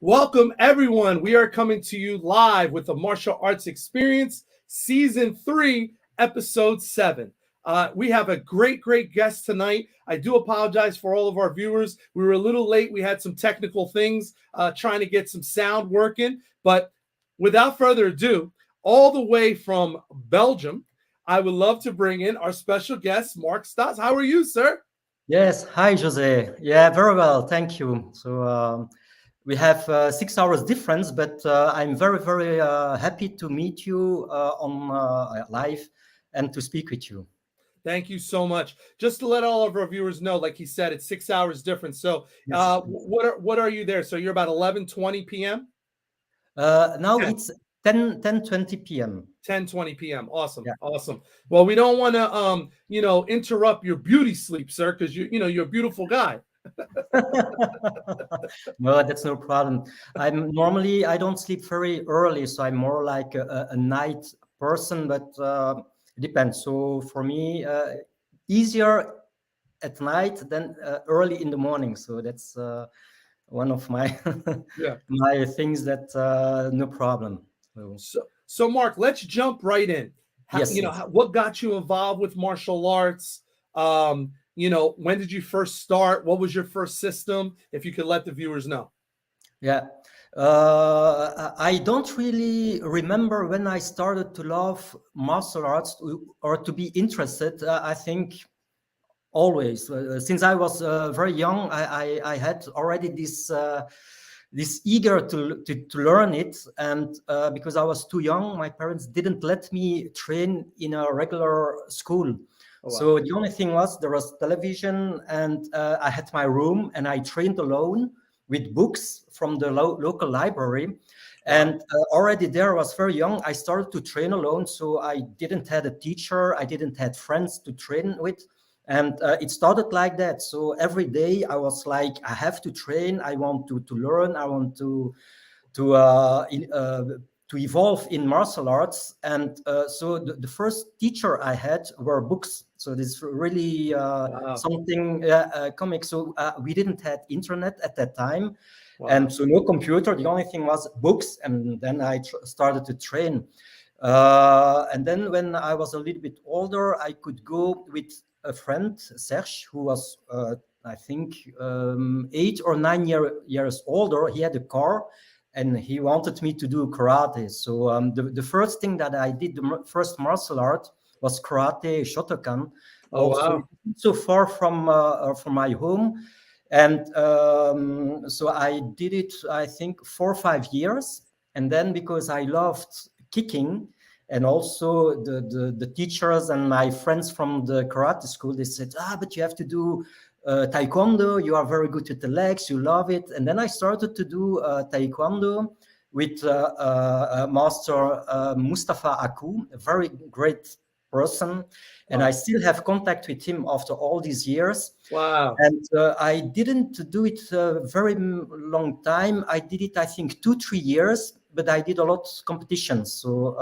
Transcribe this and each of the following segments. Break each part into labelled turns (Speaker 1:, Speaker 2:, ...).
Speaker 1: Welcome, everyone. We are coming to you live with the Martial Arts Experience, Season 3, Episode 7. We have a great guest tonight. I do apologize for all of our viewers. We were a little late. We had some technical things trying to get some sound working. But without further ado, all the way from Belgium, I would love to bring in our special guest, Mark Stas. How are you, sir?
Speaker 2: Yes. Hi, Jose. Yeah, very well. Thank you. So we have 6 hours difference, but I'm very happy to meet you on live and to speak with you.
Speaker 1: Thank you so much. Just to let all of our viewers know, like he said, it's 6 hours difference. So
Speaker 2: Yes.
Speaker 1: what are you there? So you're about 11:20 p.m.?
Speaker 2: Now
Speaker 1: 10.
Speaker 2: it's 10:20 p.m.
Speaker 1: 10:20 p.m. Awesome.
Speaker 2: Yeah.
Speaker 1: Awesome. Well, we don't want to interrupt your beauty sleep, sir, because you're a beautiful guy.
Speaker 2: No, that's no problem. I don't sleep very early, so I'm more like a night person, but it depends. So for me, easier at night than early in the morning. So that's one of my
Speaker 1: Yeah.
Speaker 2: my things that no problem.
Speaker 1: So Mark, let's jump right in.
Speaker 2: Yes.
Speaker 1: What got you involved with martial arts? When did you first start? What was your first system? If you could let the viewers know.
Speaker 2: Yeah. I don't really remember when I started to love martial arts or to be interested. I think always since I was very young, I had already this eager to learn it, and because I was too young, my parents didn't let me train in a regular school.
Speaker 1: Oh, wow.
Speaker 2: So the only thing was there was television, and I had my room, and I trained alone with books from the local library.
Speaker 1: Wow.
Speaker 2: And already there I was very young. I started to train alone, so I didn't have a teacher. I didn't have friends to train with. And it started like that. So every day I was like, I have to train. I want to learn. I want to evolve in martial arts. And so the first teacher I had were books. So this really
Speaker 1: Wow.
Speaker 2: something comic. So we didn't have internet at that time.
Speaker 1: Wow.
Speaker 2: And so no computer. The only thing was books. And then I started to train. And then when I was a little bit older, I could go with a friend, Serge, who was, I think, 8 or 9 years older. He had a car, and he wanted me to do karate. So the first thing that I did, the first martial art, was karate Shotokan.
Speaker 1: Oh,
Speaker 2: also,
Speaker 1: wow.
Speaker 2: so far from my home. And so I did it, I think, 4 or 5 years. And then because I loved kicking, and also the teachers and my friends from the karate school, they said, but you have to do taekwondo. You are very good with the legs. You love it. And then I started to do taekwondo with Master Mustafa Aku, a very great person. And I still have contact with him after all these years.
Speaker 1: Wow.
Speaker 2: And I didn't do it very long time. I did it, I think, 2-3 years, but I did a lot of competitions. So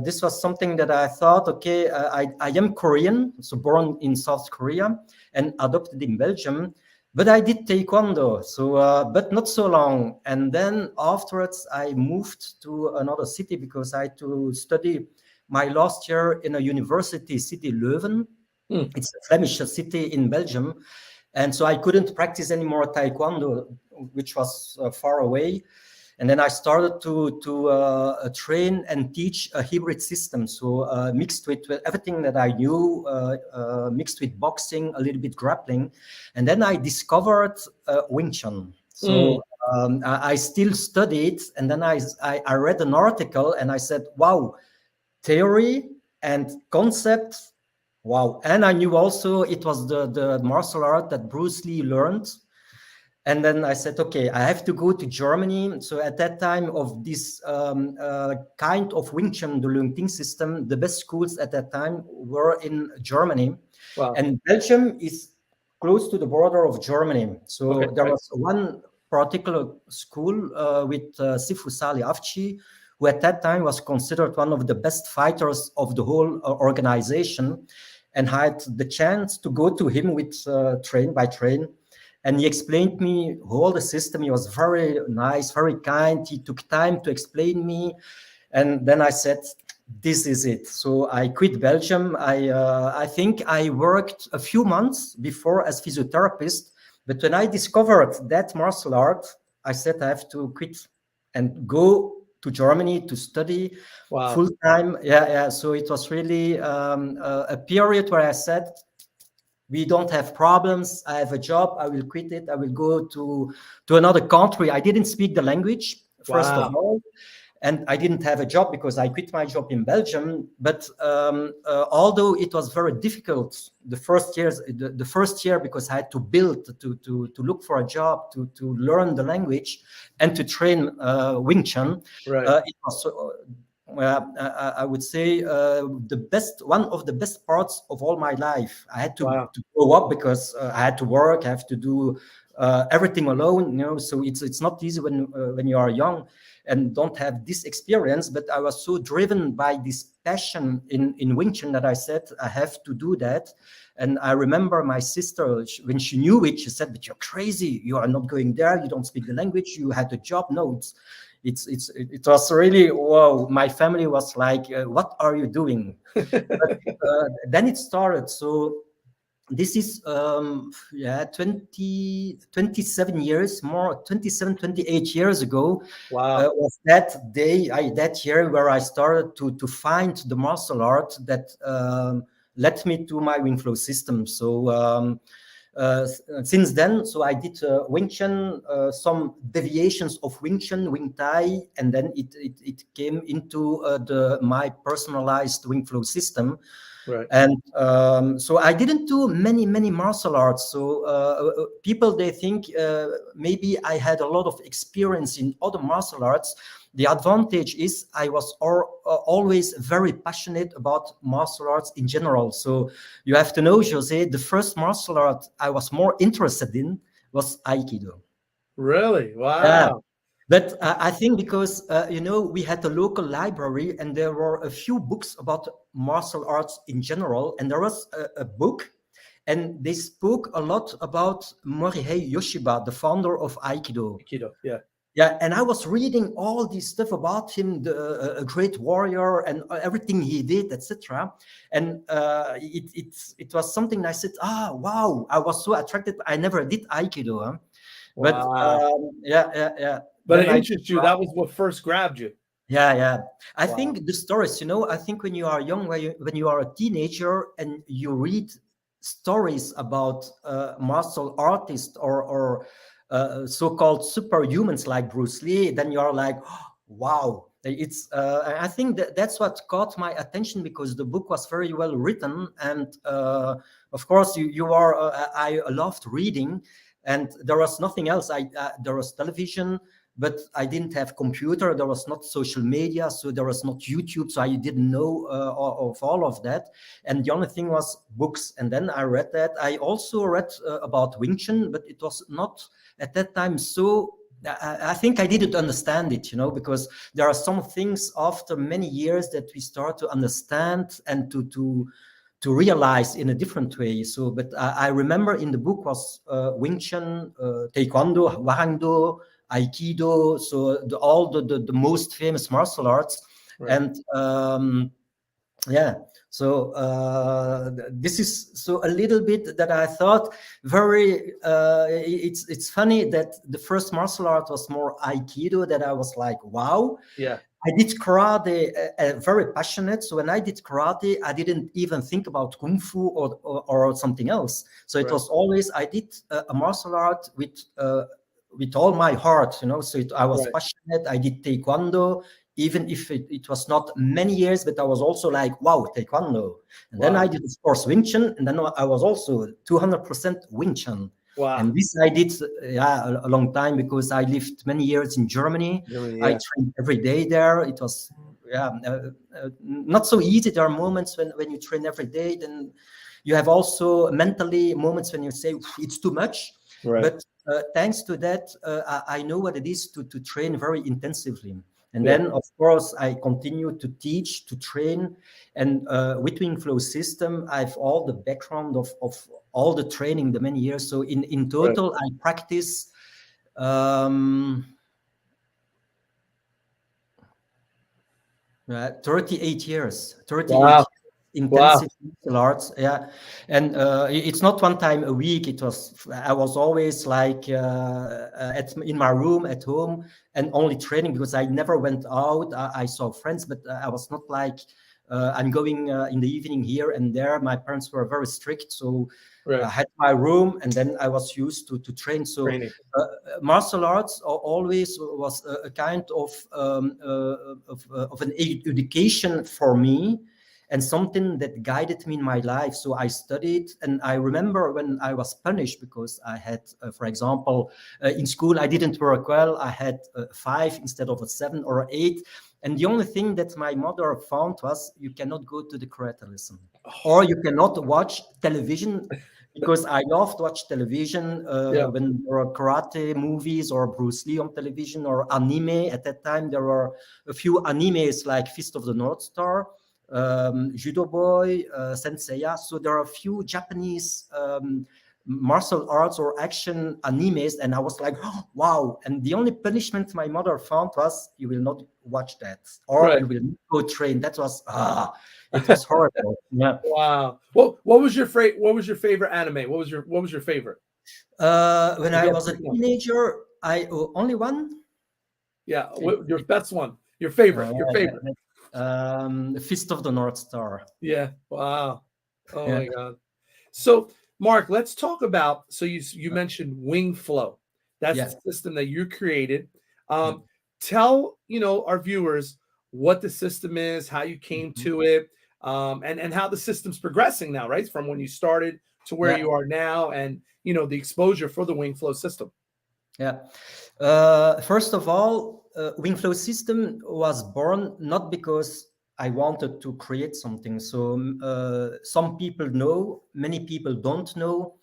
Speaker 2: this was something that I thought, okay, I am Korean, so born in South Korea and adopted in Belgium, but I did taekwondo, so but not so long. And then afterwards, I moved to another city because I had to study my last year in a university city, Leuven. It's a Flemish city in Belgium. And so I couldn't practice anymore taekwondo, which was far away. And then I started to train and teach a hybrid system. So mixed with everything that I knew, mixed with boxing, a little bit grappling. And then I discovered Wing Chun. So I still studied. And then I read an article and I said, wow, theory and concept. Wow. And I knew also it was the martial art that Bruce Lee learned. And then I said, okay, I have to go to Germany. So at that time of this kind of Wing Chun, the Leung Ting system, the best schools at that time were in Germany.
Speaker 1: Wow.
Speaker 2: And Belgium is close to the border of Germany. So there was one particular school with Sifu Salih Afci, who at that time was considered one of the best fighters of the whole organization. And I had the chance to go to him with train. and he explained me all the system. He was very nice, very kind. He took time to explain me, and then I said, this is it. So I quit Belgium. I think I worked a few months before as physiotherapist, but when I discovered that martial art, I said I have to quit and go to Germany to study
Speaker 1: Wow.
Speaker 2: full time. Yeah. So it was really a period where I said, we don't have problems. I have a job. I will quit it. I will go to another country. I didn't speak the language, first of
Speaker 1: Wow.
Speaker 2: all, and I didn't have a job because I quit my job in Belgium. But although it was very difficult the first year, because I had to build to look for a job, to learn the language, and to train Wing Chun.
Speaker 1: Right.
Speaker 2: It was. I would say one of the best parts of all my life. I had
Speaker 1: Wow.
Speaker 2: to grow up because I had to work. I have to do everything alone, So it's not easy when you are young and don't have this experience. But I was so driven by this passion in Wing Chun that I said I have to do that. And I remember my sister, when she knew it, she said, "But you're crazy. You are not going there. You don't speak the language. You had a job." No, it was really, wow. My family was like, "What are you doing?" But then it started. So this is 27 years, more 27, 28 years ago.
Speaker 1: Wow.
Speaker 2: Was that day, that year, where I started to find the martial art that led me to my Wing Flow system. So since then, so I did Wing Chun, some deviations of Wing Chun, Wing Tai, and then it came into my personalized Wing Flow system.
Speaker 1: Right.
Speaker 2: And so I didn't do many martial arts. So people, they think maybe I had a lot of experience in other martial arts. The advantage is I was always very passionate about martial arts in general. So you have to know, Jose, the first martial art I was more interested in was Aikido.
Speaker 1: Really?
Speaker 2: Yeah.
Speaker 1: Wow.
Speaker 2: But I think because, we had a local library and there were a few books about martial arts in general. And there was a book, and they spoke a lot about Morihei Yoshiba, the founder of Aikido.
Speaker 1: Aikido. Yeah.
Speaker 2: Yeah, and I was reading all this stuff about him, a great warrior, and everything he did, etc. And it was something I said, wow, I was so attracted. I never did Aikido, huh? But
Speaker 1: Wow.
Speaker 2: yeah.
Speaker 1: But
Speaker 2: Then
Speaker 1: it
Speaker 2: I
Speaker 1: interests you. That was what first grabbed you.
Speaker 2: yeah. I
Speaker 1: Wow.
Speaker 2: think the stories, I think when you are young, when you are a teenager and you read stories about martial artists or so-called superhumans like Bruce Lee, then you are like, oh, wow. It's I think that's what caught my attention, because the book was very well written, and of course you are I loved reading, and there was nothing else. There was television, but I didn't have computer. There was not social media, so there was not YouTube, so I didn't know of all of that. And the only thing was books. And then I read that. I also read about Wing Chun, but it was not at that time so. I think I didn't understand it, because there are some things after many years that we start to understand and to realize in a different way. So, but I remember in the book was Wing Chun, Taekwondo, Hwang-Do, Aikido, so all the most famous martial arts.
Speaker 1: Right.
Speaker 2: And yeah, so this is so a little bit that I thought very it's funny that the first martial art was more Aikido, that I was like, wow.
Speaker 1: Yeah.
Speaker 2: I did karate, very passionate. So when I did karate, I didn't even think about kung fu or something else. So it was always, I did a martial art with all my heart, So I was passionate. I did taekwondo, even if it was not many years, but I was also like, wow, taekwondo. And then I did, of course, Wing Chun, and then I was also 200% Wing Chun.
Speaker 1: Wow.
Speaker 2: And this I did a long time, because I lived many years in Germany. I trained every day there. It was not so easy. There are moments when you train every day, then you have also mentally moments when you say it's too much. But thanks to that, I know what it is to train very intensively. And then, of course, I continue to teach, to train. And with Wing Flow system, I have all the background of all the training, the many years. So in
Speaker 1: Right.
Speaker 2: total, I practice um, 38 years, 38
Speaker 1: Wow. Wow.
Speaker 2: intensive martial arts. Yeah. And it's not one time a week. I was always like in my room at home and only training because I never went out. I saw friends, but I was not like, I'm going in the evening here and there. My parents were very strict. So I
Speaker 1: Right.
Speaker 2: had my room and then I was used to train. So
Speaker 1: Training.
Speaker 2: martial arts always was a kind of an education for me and something that guided me in my life. So I studied, and I remember when I was punished because I had, for example, in school I didn't work well. I had 5 instead of a 7 or 8. And the only thing that my mother found was you cannot go to the karate lesson or you cannot watch television because I loved to watch television
Speaker 1: Yeah.
Speaker 2: when there were karate movies or Bruce Lee on television or anime. At that time, there were a few animes like Fist of the North Star, Judo Boy, Senseiya. So there are a few Japanese martial arts or action animes, and I was like, oh, wow. And the only punishment my mother found was you will not watch that or
Speaker 1: Right.
Speaker 2: you will not go train. That was it was horrible. Yeah.
Speaker 1: Wow. What was your favorite anime? What was your favorite?
Speaker 2: When
Speaker 1: If
Speaker 2: I
Speaker 1: you have
Speaker 2: was
Speaker 1: to
Speaker 2: a
Speaker 1: pick one.
Speaker 2: teenager, I only one.
Speaker 1: Yeah.
Speaker 2: It,
Speaker 1: Your
Speaker 2: it,
Speaker 1: best one. Your favorite. Your
Speaker 2: uh,
Speaker 1: favorite.
Speaker 2: Fist of the North Star.
Speaker 1: Yeah. Wow. Oh
Speaker 2: Yeah,
Speaker 1: my God. So, Mark, let's talk about. So you mentioned Wing Flow. That's
Speaker 2: yeah,
Speaker 1: the system that you created.
Speaker 2: yeah.
Speaker 1: Tell our viewers what the system is, how you came
Speaker 2: Mhm.
Speaker 1: to it, and how the system's progressing now, right? From when you started to where
Speaker 2: Yeah,
Speaker 1: you are now, and the exposure for the Wing Flow system.
Speaker 2: yeah. First of all, WingFlow system was born not because I wanted to create something. So some people know, many people don't know,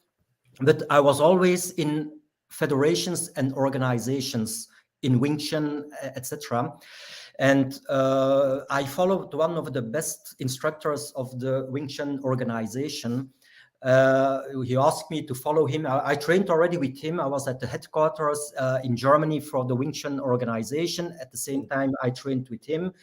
Speaker 2: but I was always in federations and organizations in Wing Chun, etc. And I followed one of the best instructors of the Wing Chun organization. He asked me to follow him. I trained already with him. I was at the headquarters in Germany for the Wing Chun organization. At the same time, I trained with him.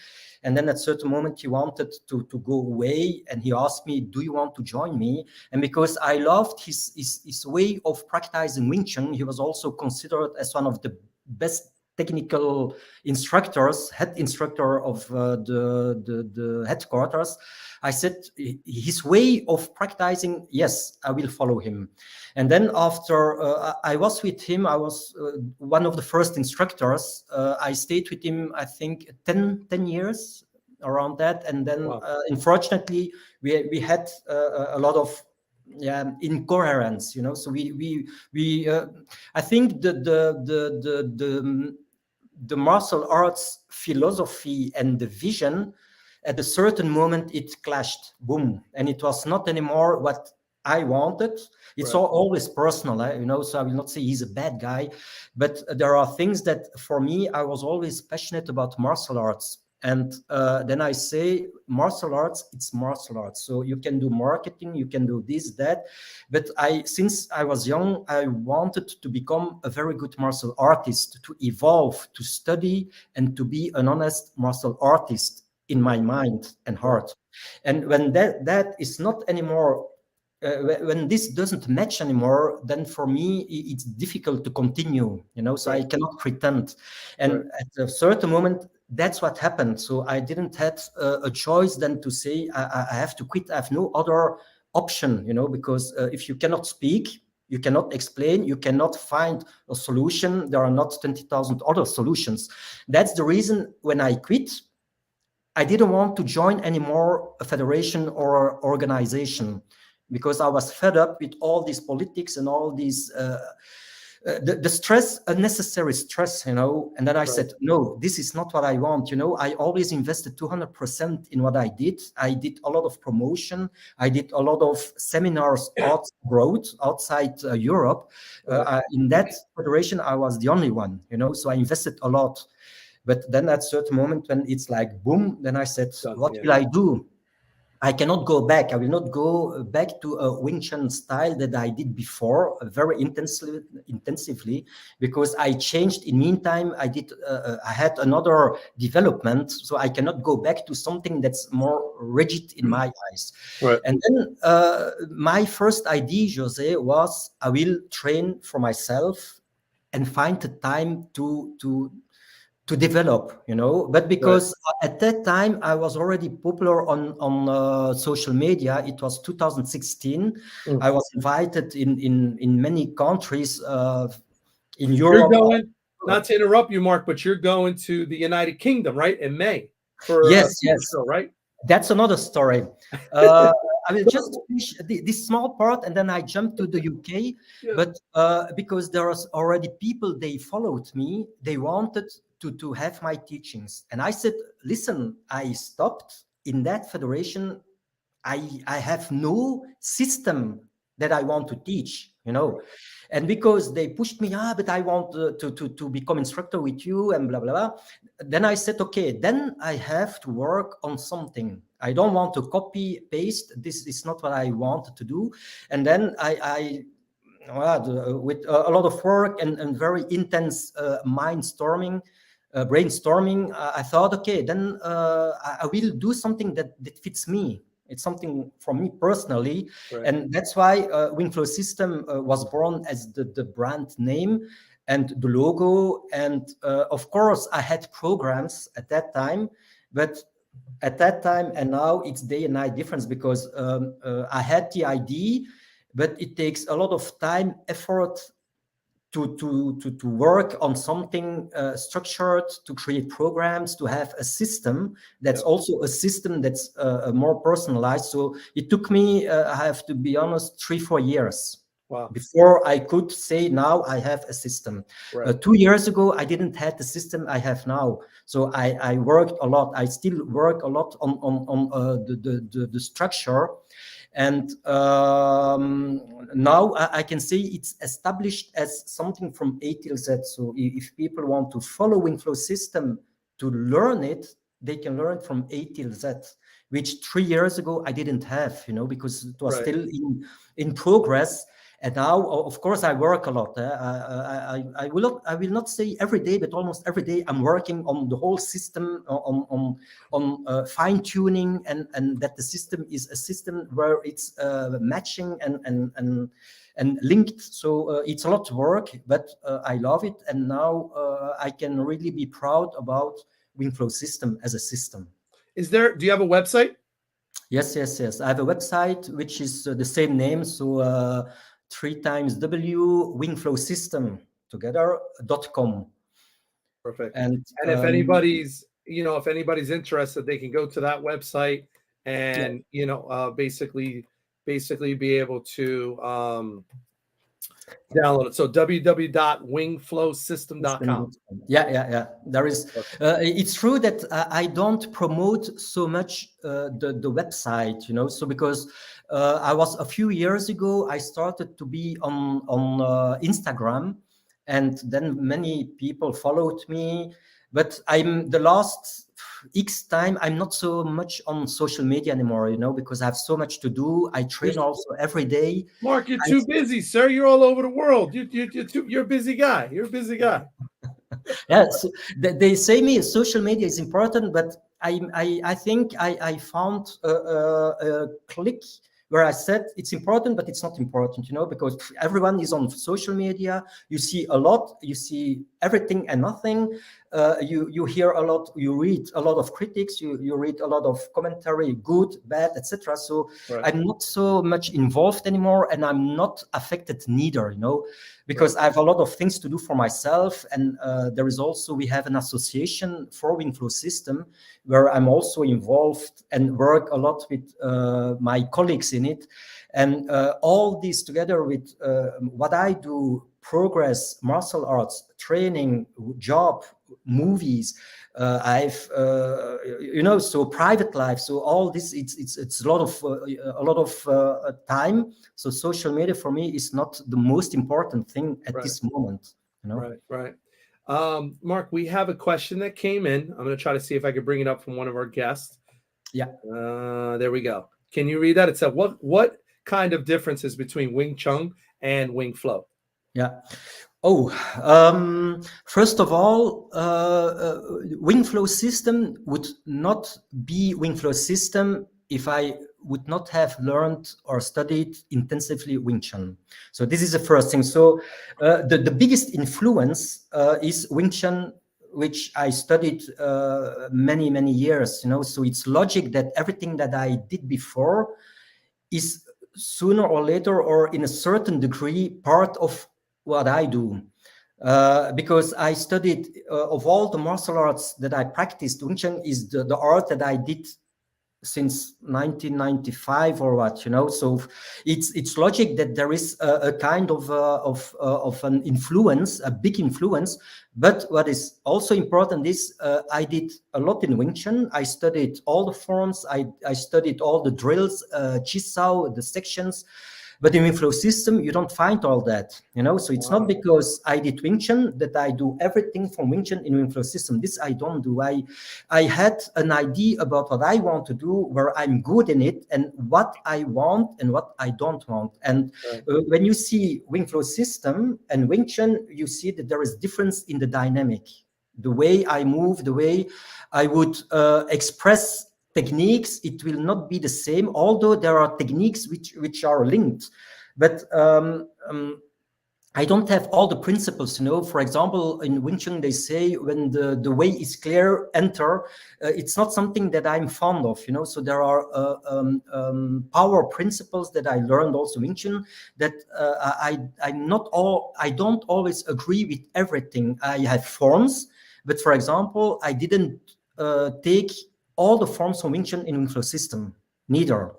Speaker 2: And then at a certain moment, he wanted to go away. And he asked me, do you want to join me? And because I loved his way of practicing Wing Chun, he was also considered as one of the best technical instructors, head instructor of the headquarters. I said, his way of practicing, yes, I will follow him. And then after I was with him, I was one of the first instructors. I stayed with him, I think, 10 years around that. And then,
Speaker 1: Wow.
Speaker 2: unfortunately, we had a lot of incoherence, so we I think the martial arts philosophy and the vision at a certain moment it clashed, boom, and it was not anymore what I wanted. It's
Speaker 1: Right.
Speaker 2: always personal, so I will not say he's a bad guy, but there are things that for me, I was always passionate about martial arts. And then I say, martial arts, it's martial arts. So you can do marketing, you can do this, that. But since I was young, I wanted to become a very good martial artist, to evolve, to study, and to be an honest martial artist in my mind and heart. And when that is not anymore, when this doesn't match anymore, then for me it's difficult to continue, so I cannot pretend. And at a certain moment, that's what happened. So I didn't have a choice then to say I have to quit. I have no other option, because if you cannot speak, you cannot explain, you cannot find a solution. There are not 20,000 other solutions. That's the reason when I quit, I didn't want to join anymore a federation or organization, because I was fed up with all these politics and all these the stress, unnecessary stress, And then I said, no, this is not what I want. I always invested 200% in what I did. I did a lot of promotion. I did a lot of seminars abroad, outside Europe. In that federation, I was the only one, So I invested a lot. But then at a certain moment when it's like, boom, then I said, what will I do? I cannot go back. I will not go back to a Wing Chun style that I did before, very intensively, because I changed. In meantime, I had another development, so I cannot go back to something that's more rigid in my eyes.
Speaker 1: Right.
Speaker 2: And then my first idea, Jose, was I will train for myself and find the time to develop, but
Speaker 1: Right.
Speaker 2: because at that time I was already popular on social media. It was 2016.
Speaker 1: Mm.
Speaker 2: I was invited in many countries in
Speaker 1: You're
Speaker 2: Europe.
Speaker 1: going, not to interrupt you, Mark, but you're going to the United Kingdom, right, in May for a
Speaker 2: Yes,
Speaker 1: super
Speaker 2: yes,
Speaker 1: show, right?
Speaker 2: that's another story. uh, I will just finish this small part and then I jump to the UK.
Speaker 1: Yeah.
Speaker 2: But because there was already people, they followed me, they wanted to have my teachings. And I said, listen, I stopped in that federation. I have no system that I want to teach, And because they pushed me, but I want to become instructor with you and blah, blah, blah. Then I said, okay, then I have to work on something. I don't want to copy paste. This is not what I wanted to do. And then with a lot of work and very intense brainstorming, I thought, okay, then I will do something that fits me. It's something from me personally.
Speaker 1: Right.
Speaker 2: And that's why Wingflow System was born as the brand name and the logo. And of course, I had programs at that time, but at that time and now it's day and night difference, because I had the idea, but it takes a lot of time, effort to work on something structured, to create programs, to have a system that's also a system that's more personalized. So it took me, I have to be honest, 3-4 years.
Speaker 1: Wow.
Speaker 2: Before I could say now I have a system.
Speaker 1: Right.
Speaker 2: 2 years ago, I didn't have the system I have now. So I worked a lot. I still work a lot on the structure. And now I can say it's established as something from A till Z. So if people want to follow Wingflow system to learn it, they can learn from A till Z, which 3 years ago I didn't have, because it was still in progress. And now, of course, I work a lot. I will not say every day, but almost every day I'm working on the whole system, on fine tuning, and that the system is a system where it's matching and linked. So it's a lot of work, but I love it. And now I can really be proud about Wingflow system as a system.
Speaker 1: Do you have a website?
Speaker 2: Yes. I have a website which is the same name. So 3 times W wingflowsystem together.com.
Speaker 1: Perfect.
Speaker 2: And
Speaker 1: if anybody's interested, they can go to that website and basically be able to download it. So www.wingflowsystem.com.
Speaker 2: Yeah. There is. It's true that I don't promote so much the website, So because I was a few years ago, I started to be on Instagram, and then many people followed me. But I'm the last X time, I'm not so much on social media anymore, because I have so much to do. I train also every day.
Speaker 1: Mark, you're too busy, sir. You're all over the world. You're a busy guy. You're a busy guy.
Speaker 2: Yeah, so they say me social media is important, but I think I found a click where I said it's important, but it's not important, because everyone is on social media. You see a lot, you see everything and nothing. You hear a lot, you read a lot of critics, you read a lot of commentary, good, bad, etc. So I'm not so much involved anymore, and I'm not affected neither, because I have a lot of things to do for myself. And there is also, we have an association for Wingflow system where I'm also involved and work a lot with my colleagues in it. And all this together with what I do, progress, martial arts, training, job, movies, I've so private life, so all this, it's a lot of time. So social media for me is not the most important thing at this moment.
Speaker 1: Right. Mark, we have a question that came in. I'm going to try to see if I can bring it up from one of our guests.
Speaker 2: Yeah.
Speaker 1: There we go. Can you read that? It said, what kind of differences between Wing Chun and Wing Flow?
Speaker 2: Yeah. Oh, first of all, wing flow system would not be wing flow system if I would not have learned or studied intensively Wing Chun. So this is the first thing. So the biggest influence is Wing Chun, which I studied many years. So it's logic that everything that I did before is sooner or later, or in a certain degree, part of what I do. Because I studied, of all the martial arts that I practiced, Wing Chun is the art that I did since 1995 or what. So it's logic that there is a kind of an influence, a big influence. But what is also important is I did a lot in Wing Chun. I studied all the forms. I studied all the drills, Chisao, the sections. But in Wing Flow system, you don't find all that, So it's not because I did Wing Chun that I do everything from Wing Chun in Wing Flow system. This I don't do. I had an idea about what I want to do, where I'm good in it, and what I want and what I don't want. And when you see Wing Flow system and Wing Chun, you see that there is difference in the dynamic, the way I move, the way I would express techniques. It will not be the same, although there are techniques which are linked. But I don't have all the principles. For example, in Wing Chun, they say when the way is clear, enter. It's not something that I'm fond of. So there are power principles that I learned also in Wing Chun that I don't always agree with everything. I have forms, but for example, I didn't take all the forms from Wing Chun in Wing Flow system. Neither.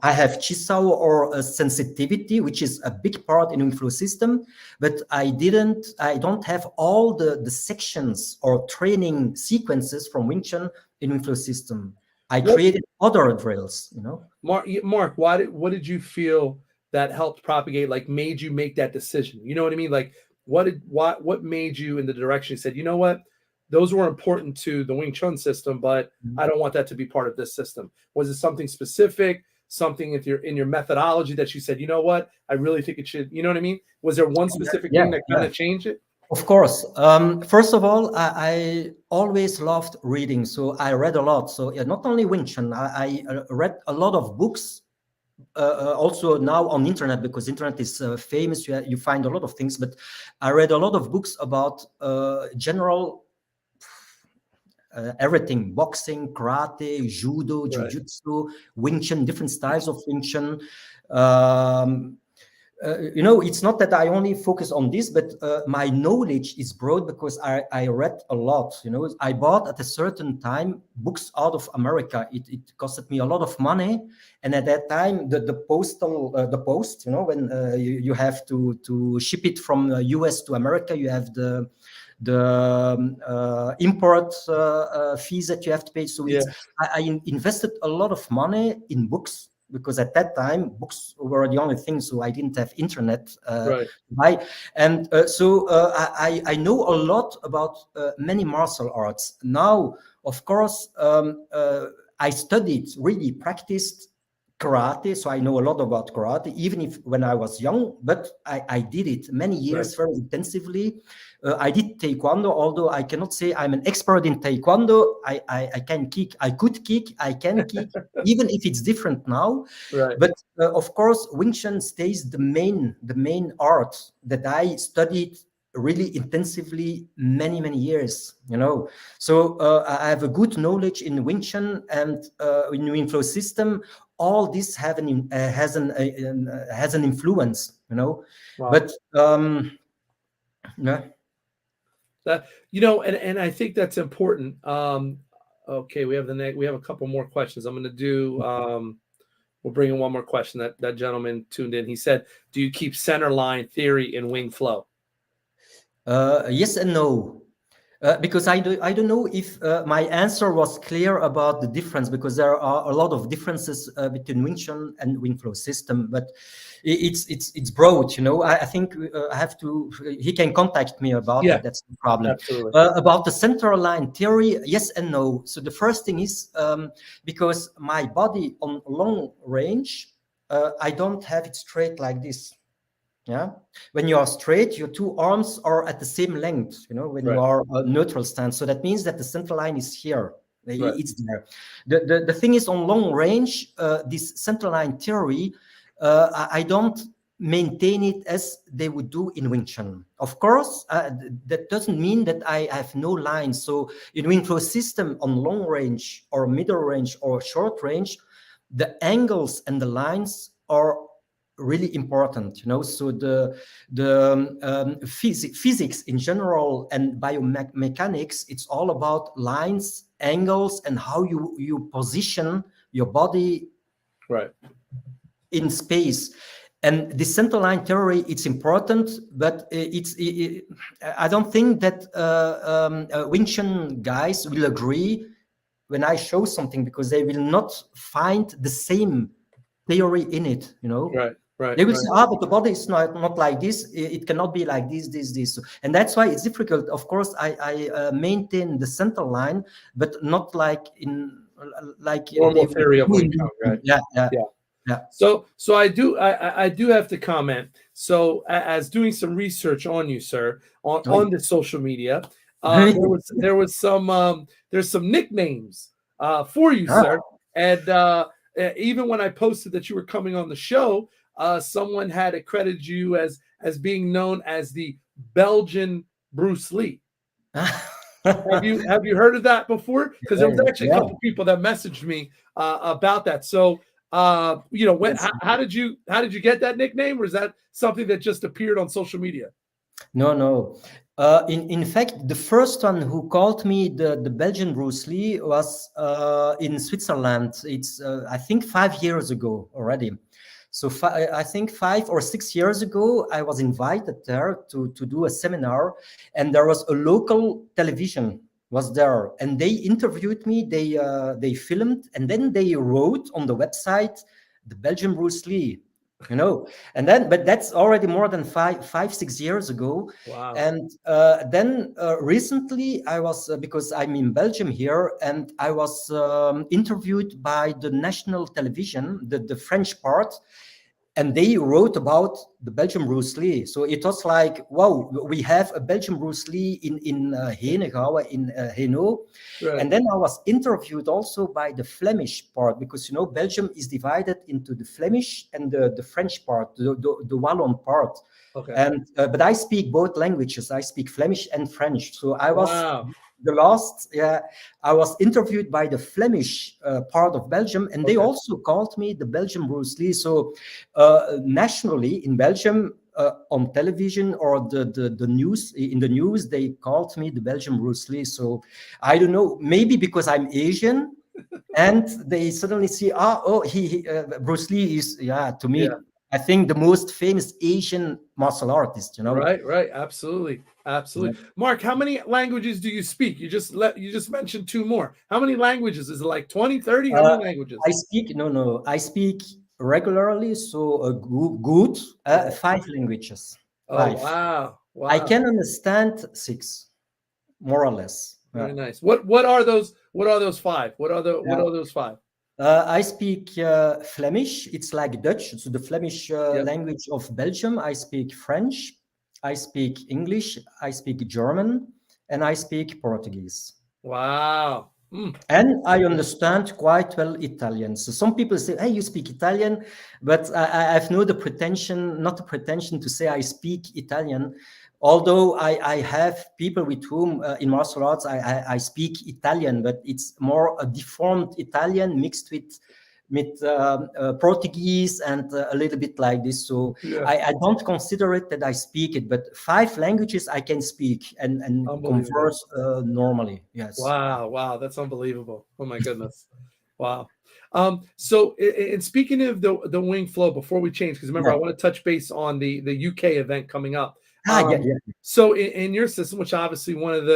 Speaker 2: I have Chisao or a sensitivity, which is a big part in Wing Flow system, but I don't have all the sections or training sequences from Wing Chun in Wing Flow system. I created other drills,
Speaker 1: Mark, what did you feel that helped propagate, like made you make that decision? You know what I mean? Like what made you in the direction you said, you know what? Those were important to the Wing Chun system, but I don't want that to be part of this system. Was it something specific, something if you're in your methodology that you said, you know what, I really think it should, you know what I mean? Was there one specific thing that kind of changed it?
Speaker 2: Of course. First of all, I always loved reading. So I read a lot. So not only Wing Chun, I read a lot of books. Also now on internet, because internet is famous, you find a lot of things. But I read a lot of books about general everything: boxing, karate, judo, jiu-jitsu, Wing Chun, different styles of Wing Chun. It's not that I only focus on this, but my knowledge is broad because I read a lot. I bought at a certain time books out of America. It costed me a lot of money, and at that time the post, when you have to ship it from US to America, you have the import fees that you have to pay. So I invested a lot of money in books, because at that time books were the only thing, so I didn't have internet to buy. And so I know a lot about many martial arts. Now, of course, I studied, really practiced karate, so I know a lot about karate, even if when I was young, but I did it many years very intensively. I did taekwondo, although I cannot say I'm an expert in taekwondo. I can kick, I could kick, I can kick, even if it's different now. But of course, Wing Chun stays the main art that I studied really intensively many years. So I have a good knowledge in Wing Chun and in Wing Flow system. All this has an influence. But yeah.
Speaker 1: That, and I think that's important. Okay, we have a couple more questions. I'm going to do. We'll bring in one more question. That gentleman tuned in. He said, "Do you keep center line theory in Wing Flow?"
Speaker 2: Yes and no. Because I don't know if my answer was clear about the difference, because there are a lot of differences between Wing Chun and Wing Flow system, but it's broad, you know. I think I have to. He can contact me about
Speaker 1: Yeah,
Speaker 2: that. That's the problem.
Speaker 1: absolutely.
Speaker 2: About the central line theory, yes and no. So the first thing is because my body on long range, I don't have it straight like this. Yeah, when you are straight, your two arms are at the same length, you know, when you
Speaker 1: Right,
Speaker 2: are a neutral stance. So that means that the central line is here.
Speaker 1: right,
Speaker 2: It's there. The thing is, on long range, this central line theory, I don't maintain it as they would do in Wing Chun. Of course, that doesn't mean that I have no lines. So in Wing Flow system, on long range or middle range or short range, the angles and the lines are really important, you know. So physics in general and biomechanics, it's all about lines, angles, and how you position your body
Speaker 1: right,
Speaker 2: in space. And the central line theory, it's important, but I don't think that Wing Chun guys will agree when I show something, because they will not find the same theory in it, you know.
Speaker 1: right, right,
Speaker 2: They will
Speaker 1: right.
Speaker 2: say, but the body is not like this. It cannot be like this. And that's why it's difficult. Of course, I maintain the center line, but not like they
Speaker 1: Normal
Speaker 2: would
Speaker 1: theory of
Speaker 2: do
Speaker 1: Wing
Speaker 2: in.
Speaker 1: Chun, right?
Speaker 2: Yeah, yeah,
Speaker 1: Yeah.
Speaker 2: yeah.
Speaker 1: So I do have to comment. So as doing some research on you, sir, on the social media, there was some there's some nicknames for you,
Speaker 2: Ah,
Speaker 1: sir, and even when I posted that you were coming on the show, someone had accredited you as being known as the Belgian Bruce Lee. Have you heard of that before? Because there was actually a
Speaker 2: yeah.
Speaker 1: couple people that messaged me about that. So
Speaker 2: Yes.
Speaker 1: how did you get that nickname, or is that something that just appeared on social media?
Speaker 2: No, no. In fact, the first one who called me the Belgian Bruce Lee was in Switzerland. It's I think 5 years ago already. So I think 5 or 6 years ago, I was invited there to do a seminar, and there was a local television was there, and they interviewed me. They filmed, and then they wrote on the website the Belgian Bruce Lee, you know. And then, but that's already more than 6 years ago.
Speaker 1: Wow.
Speaker 2: And then recently I was because I'm in Belgium here, and I was interviewed by the national television, the French part, and they wrote about the Belgian Bruce Lee. So it was like, wow, we have a Belgian Bruce Lee in Henegouwen, in Hainaut.
Speaker 1: Right.
Speaker 2: And then I was interviewed also by the Flemish part, because, you know, Belgium is divided into the Flemish and the French part, the Wallon part.
Speaker 1: Okay.
Speaker 2: And but I speak both languages. I speak Flemish and French. So I was
Speaker 1: Wow.
Speaker 2: I was interviewed by the Flemish part of Belgium, and they
Speaker 1: Okay.
Speaker 2: also called me the Belgian Bruce Lee. So nationally in Belgium, on television or the news, in the news, they called me the Belgian Bruce Lee. So I don't know, maybe because I'm Asian, and they suddenly see, Bruce Lee is, to me,
Speaker 1: Yeah.
Speaker 2: I think the most famous Asian martial artist, you know.
Speaker 1: Right. Absolutely. Mark, how many languages do you speak? You just mentioned two more. How many languages? Is it like 20, 30? How many languages?
Speaker 2: I speak regularly, so good,
Speaker 1: Right.
Speaker 2: 5 languages.
Speaker 1: Oh,
Speaker 2: Five.
Speaker 1: wow.
Speaker 2: I
Speaker 1: Wow.
Speaker 2: can understand 6, more or less.
Speaker 1: Very nice. What are those? What are those five? What are
Speaker 2: Yeah.
Speaker 1: those five?
Speaker 2: I speak Flemish. It's like Dutch, so the Flemish
Speaker 1: Yep.
Speaker 2: language of Belgium. I speak French. I speak English. I speak German, and I speak Portuguese.
Speaker 1: Wow.
Speaker 2: And I understand quite well Italian. So some people say, "Hey, you speak Italian," but I have not the pretension to say I speak Italian. Although I have people with whom in martial arts I speak Italian, but it's more a deformed Italian mixed with Portuguese and a little bit like this. So
Speaker 1: Yeah.
Speaker 2: I don't consider it that I speak it, but 5 languages I can speak and
Speaker 1: Unbelievable.
Speaker 2: converse normally. Yes.
Speaker 1: Wow. That's unbelievable. Oh my goodness. Wow. So and speaking of the wing flow, before we change, because remember,
Speaker 2: Yeah.
Speaker 1: I want to touch base on the UK event coming up.
Speaker 2: Yeah.
Speaker 1: So in your system, which obviously one of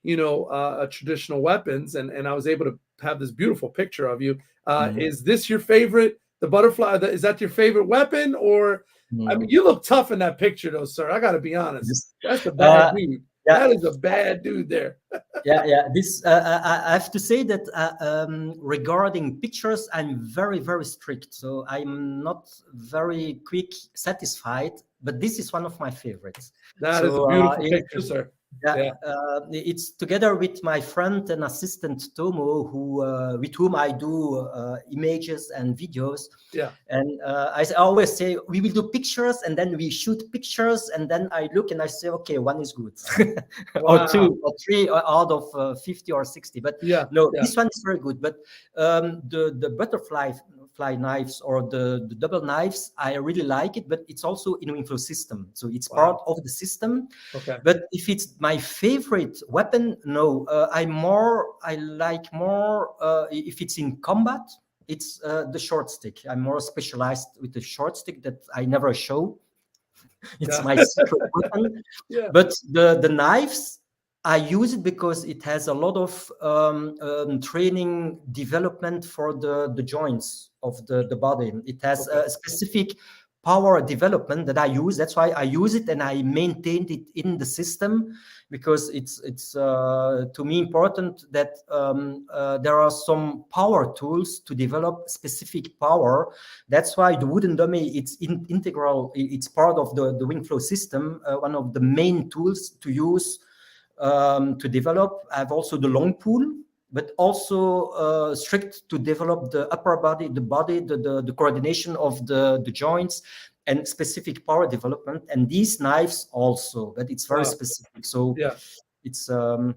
Speaker 1: traditional weapons, and I was able to have this beautiful picture of you.
Speaker 2: Mhm.
Speaker 1: Is this your favorite? The butterfly? Is that your favorite weapon? Or, I mean,
Speaker 2: Mhm.
Speaker 1: you look tough in that picture, though, sir. I got to be honest.
Speaker 2: Yes.
Speaker 1: That's a bad
Speaker 2: Uh,
Speaker 1: dude.
Speaker 2: yeah,
Speaker 1: That is a bad dude there.
Speaker 2: yeah. This I have to say that regarding pictures, I'm very, very strict. So I'm not very quick satisfied. But this is one of my favorites.
Speaker 1: That is a
Speaker 2: So
Speaker 1: beautiful picture, sir.
Speaker 2: yeah,
Speaker 1: Yeah.
Speaker 2: it's together with my friend and assistant Tomo, who with whom I do images and videos.
Speaker 1: Yeah.
Speaker 2: And always say we will do pictures, and then we shoot pictures, and then I look and I say, okay, one is good, or
Speaker 1: Wow.
Speaker 2: two or three out of 50 or 60. But
Speaker 1: Yeah.
Speaker 2: no,
Speaker 1: Yeah.
Speaker 2: this one is very good. But the butterfly fly knives or the double knives, I really like it. But it's also in inflow system, so it's
Speaker 1: Wow.
Speaker 2: part of the system.
Speaker 1: Okay.
Speaker 2: But if it's my favorite weapon, no, I like more if it's in combat. It's the short stick. I'm more specialized with the short stick that I never show. It's
Speaker 1: Yeah.
Speaker 2: my secret weapon.
Speaker 1: Yeah.
Speaker 2: But the knives, I use it because it has a lot of training development for the joints of the body. It has
Speaker 1: Okay.
Speaker 2: a specific power development that I use. That's why I use it and I maintained it in the system, because it's to me important that there are some power tools to develop specific power. That's why the wooden dummy, it's integral. It's part of the wing flow system. One of the main tools to use to develop. I have also the long pool, but also strict to develop the upper body, the coordination of the joints and specific power development. And these knives also, but it's very
Speaker 1: Wow.
Speaker 2: specific. So
Speaker 1: Yeah.
Speaker 2: it's
Speaker 1: Now,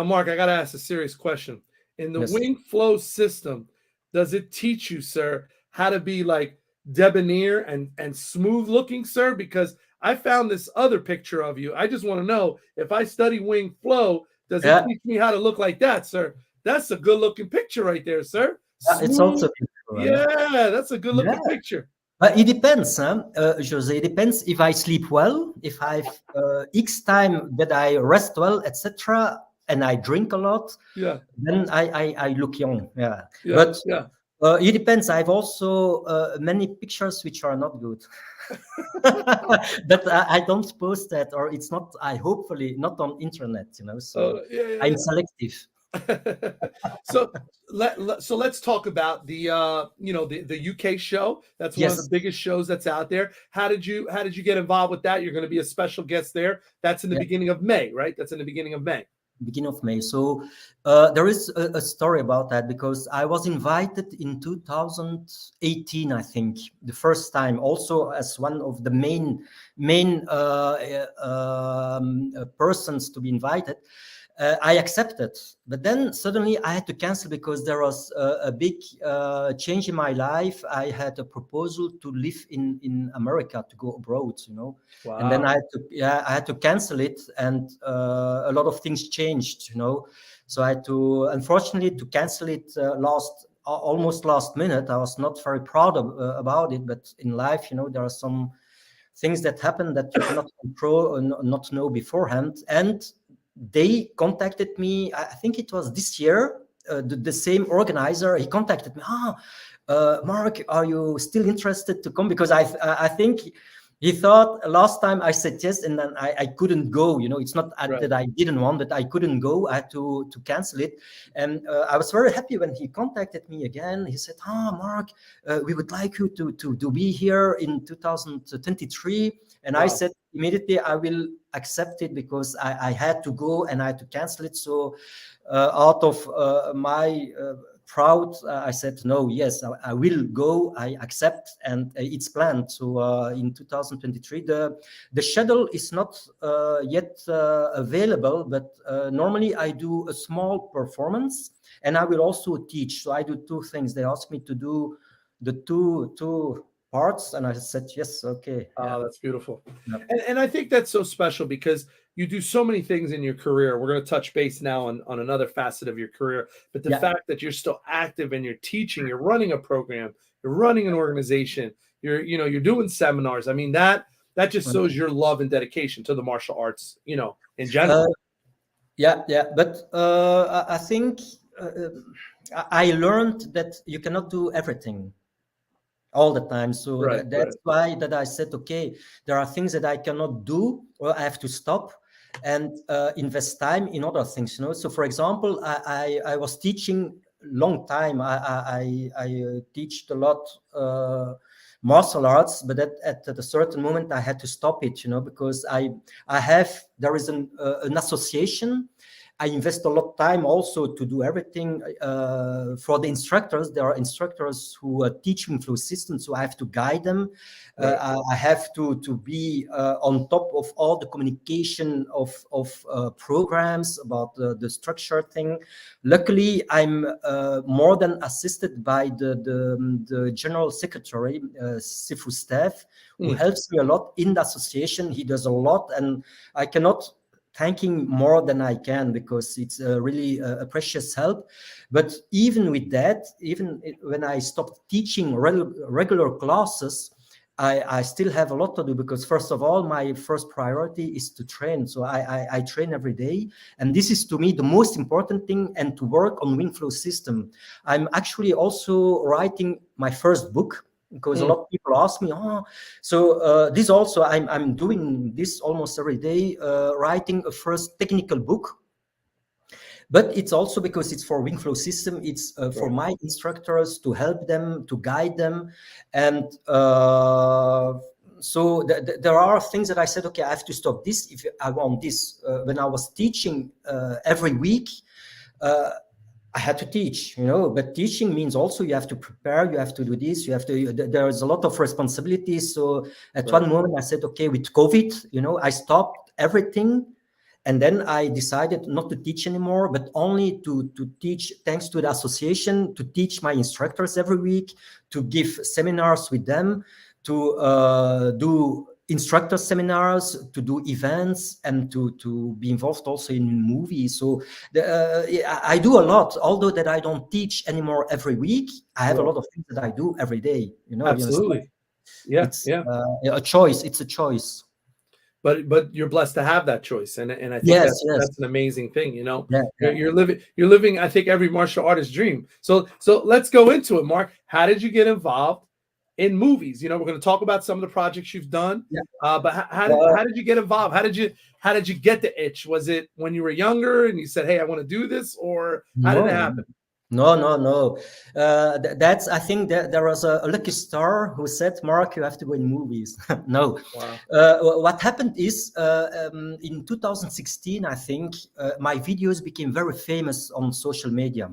Speaker 1: Mark, I got to ask a serious question. In the
Speaker 2: yes.
Speaker 1: wing flow system, does it teach you, sir, how to be like debonair and smooth looking, sir? Because I found this other picture of you. I just want to know, if I study wing flow, does it
Speaker 2: Yeah,
Speaker 1: teach me how to look like that, sir? That's a good looking picture right there, sir.
Speaker 2: it's also
Speaker 1: Smooth.
Speaker 2: beautiful, yeah.
Speaker 1: Yeah, that's a good
Speaker 2: Yeah.
Speaker 1: looking picture.
Speaker 2: It depends, huh? Jose. It depends if I sleep well, if I've X time that I rest well, etc., and I drink a lot,
Speaker 1: Yeah.
Speaker 2: then I look young. Yeah,
Speaker 1: Yeah.
Speaker 2: but
Speaker 1: Yeah.
Speaker 2: it depends. I've also many pictures which are not good, but I don't post that, or it's not. I hopefully not on internet. So
Speaker 1: Yeah, yeah,
Speaker 2: I'm
Speaker 1: yeah.
Speaker 2: selective.
Speaker 1: So let's talk about the the UK show. That's one of the
Speaker 2: Yes.
Speaker 1: biggest shows that's out there. How did you get involved with that? You're going to be a special guest there. That's in the
Speaker 2: Yeah.
Speaker 1: beginning of May, right? That's in the beginning of May.
Speaker 2: Beginning of May. So there is a story about that, because I was invited in 2018, I think, the first time, also as one of the main persons to be invited. I accepted, but then suddenly I had to cancel because there was a big change in my life. I had a proposal to live in America, to go abroad, and then
Speaker 1: Wow.
Speaker 2: I had to cancel it, and a lot of things changed, so I had to, unfortunately, to cancel it almost last minute. I was not very proud about it, but in life, there are some things that happen that you cannot control or not know beforehand. And they contacted me, I think it was this year, the same organizer. He contacted me. Mark, are you still interested to come? Because I think he thought last time I said yes, and then I couldn't go. It's not
Speaker 1: Right.
Speaker 2: that I didn't want, but I couldn't go. I had to cancel it. And I was very happy when he contacted me again. He said, Mark, we would like you to be here in 2023. And
Speaker 1: Wow.
Speaker 2: I said immediately, I will accept it, because I had to go and I had to cancel it. So out of my proud, I said, no, yes, I will go, I accept, and it's planned. So in 2023, the schedule is not yet available, but normally I do a small performance, and I will also teach. So I do two things. They asked me to do the two parts, and I said yes, okay. Yeah.
Speaker 1: That's beautiful.
Speaker 2: Yeah.
Speaker 1: And I think that's so special, because you do so many things in your career. We're going to touch base now on another facet of your career, but the
Speaker 2: Yeah.
Speaker 1: fact that you're still active and you're teaching, you're running a program, you're running an organization, you're doing seminars. I mean, that just shows your love and dedication to the martial arts, in general.
Speaker 2: Yeah. But I think I learned that you cannot do everything all the time. So
Speaker 1: Right, right.
Speaker 2: that's why that I said, okay, there are things that I cannot do, or I have to stop and invest time in other things. So for example, I was teaching long time. I teached a lot martial arts, but at a certain moment I had to stop it. Because I have there is an association. I invest a lot of time also to do everything for the instructors. There are instructors who teach me through systems, so I have to guide them.
Speaker 1: Right.
Speaker 2: I have to be on top of all the communication of programs about the structure thing. Luckily, I'm more than assisted by the general secretary, Sifu staff, who
Speaker 1: Mm.
Speaker 2: helps me a lot in the association. He does a lot, and I cannot thanking more than I can, because it's really a precious help. But even with that, when I stopped teaching regular classes, I still have a lot to do, because first of all, my first priority is to train. So I train every day, and this is to me the most important thing, and to work on Wing Flow system. I'm actually also writing my first book, because a
Speaker 1: Mm.
Speaker 2: lot of people ask me, so this also I'm doing this almost every day, writing a first technical book. But it's also because it's for Wing Flow system. It's for
Speaker 1: Right.
Speaker 2: my instructors, to help them, to guide them, and so there are things that I said, okay, I have to stop this if I want this. When I was teaching every week, uh, I had to teach, but teaching means also you have to prepare, you have to do this, there's a lot of responsibilities. So at
Speaker 1: Right.
Speaker 2: one moment I said, okay, with COVID, I stopped everything. And then I decided not to teach anymore, but only to teach, thanks to the association, to teach my instructors every week, to give seminars with them, to do instructor seminars, to do events, and to be involved also in movies. So I do a lot, although that I don't teach anymore every week. I have a
Speaker 1: Right.
Speaker 2: lot of things that I do every day. You understand?
Speaker 1: Absolutely. Yeah,
Speaker 2: It's
Speaker 1: yeah.
Speaker 2: a choice. It's a choice.
Speaker 1: But you're blessed to have that choice, and I think
Speaker 2: Yes,
Speaker 1: that's
Speaker 2: yes.
Speaker 1: an amazing thing.
Speaker 2: Yeah, yeah.
Speaker 1: You're living I think every martial artist's dream. So let's go into it, Mark. How did you get involved in movies? We're going to talk about some of the projects you've done.
Speaker 2: Yeah.
Speaker 1: But how did
Speaker 2: Uh,
Speaker 1: how did you get involved? How did you get the itch? Was it when you were younger and you said, "Hey, I want to do this," or how did it
Speaker 2: no,
Speaker 1: happen?
Speaker 2: no. That's, I think that there was a lucky star who said, Mark, you have to go in movies. No.
Speaker 1: Wow.
Speaker 2: What happened is in 2016, I think, my videos became very famous on social media.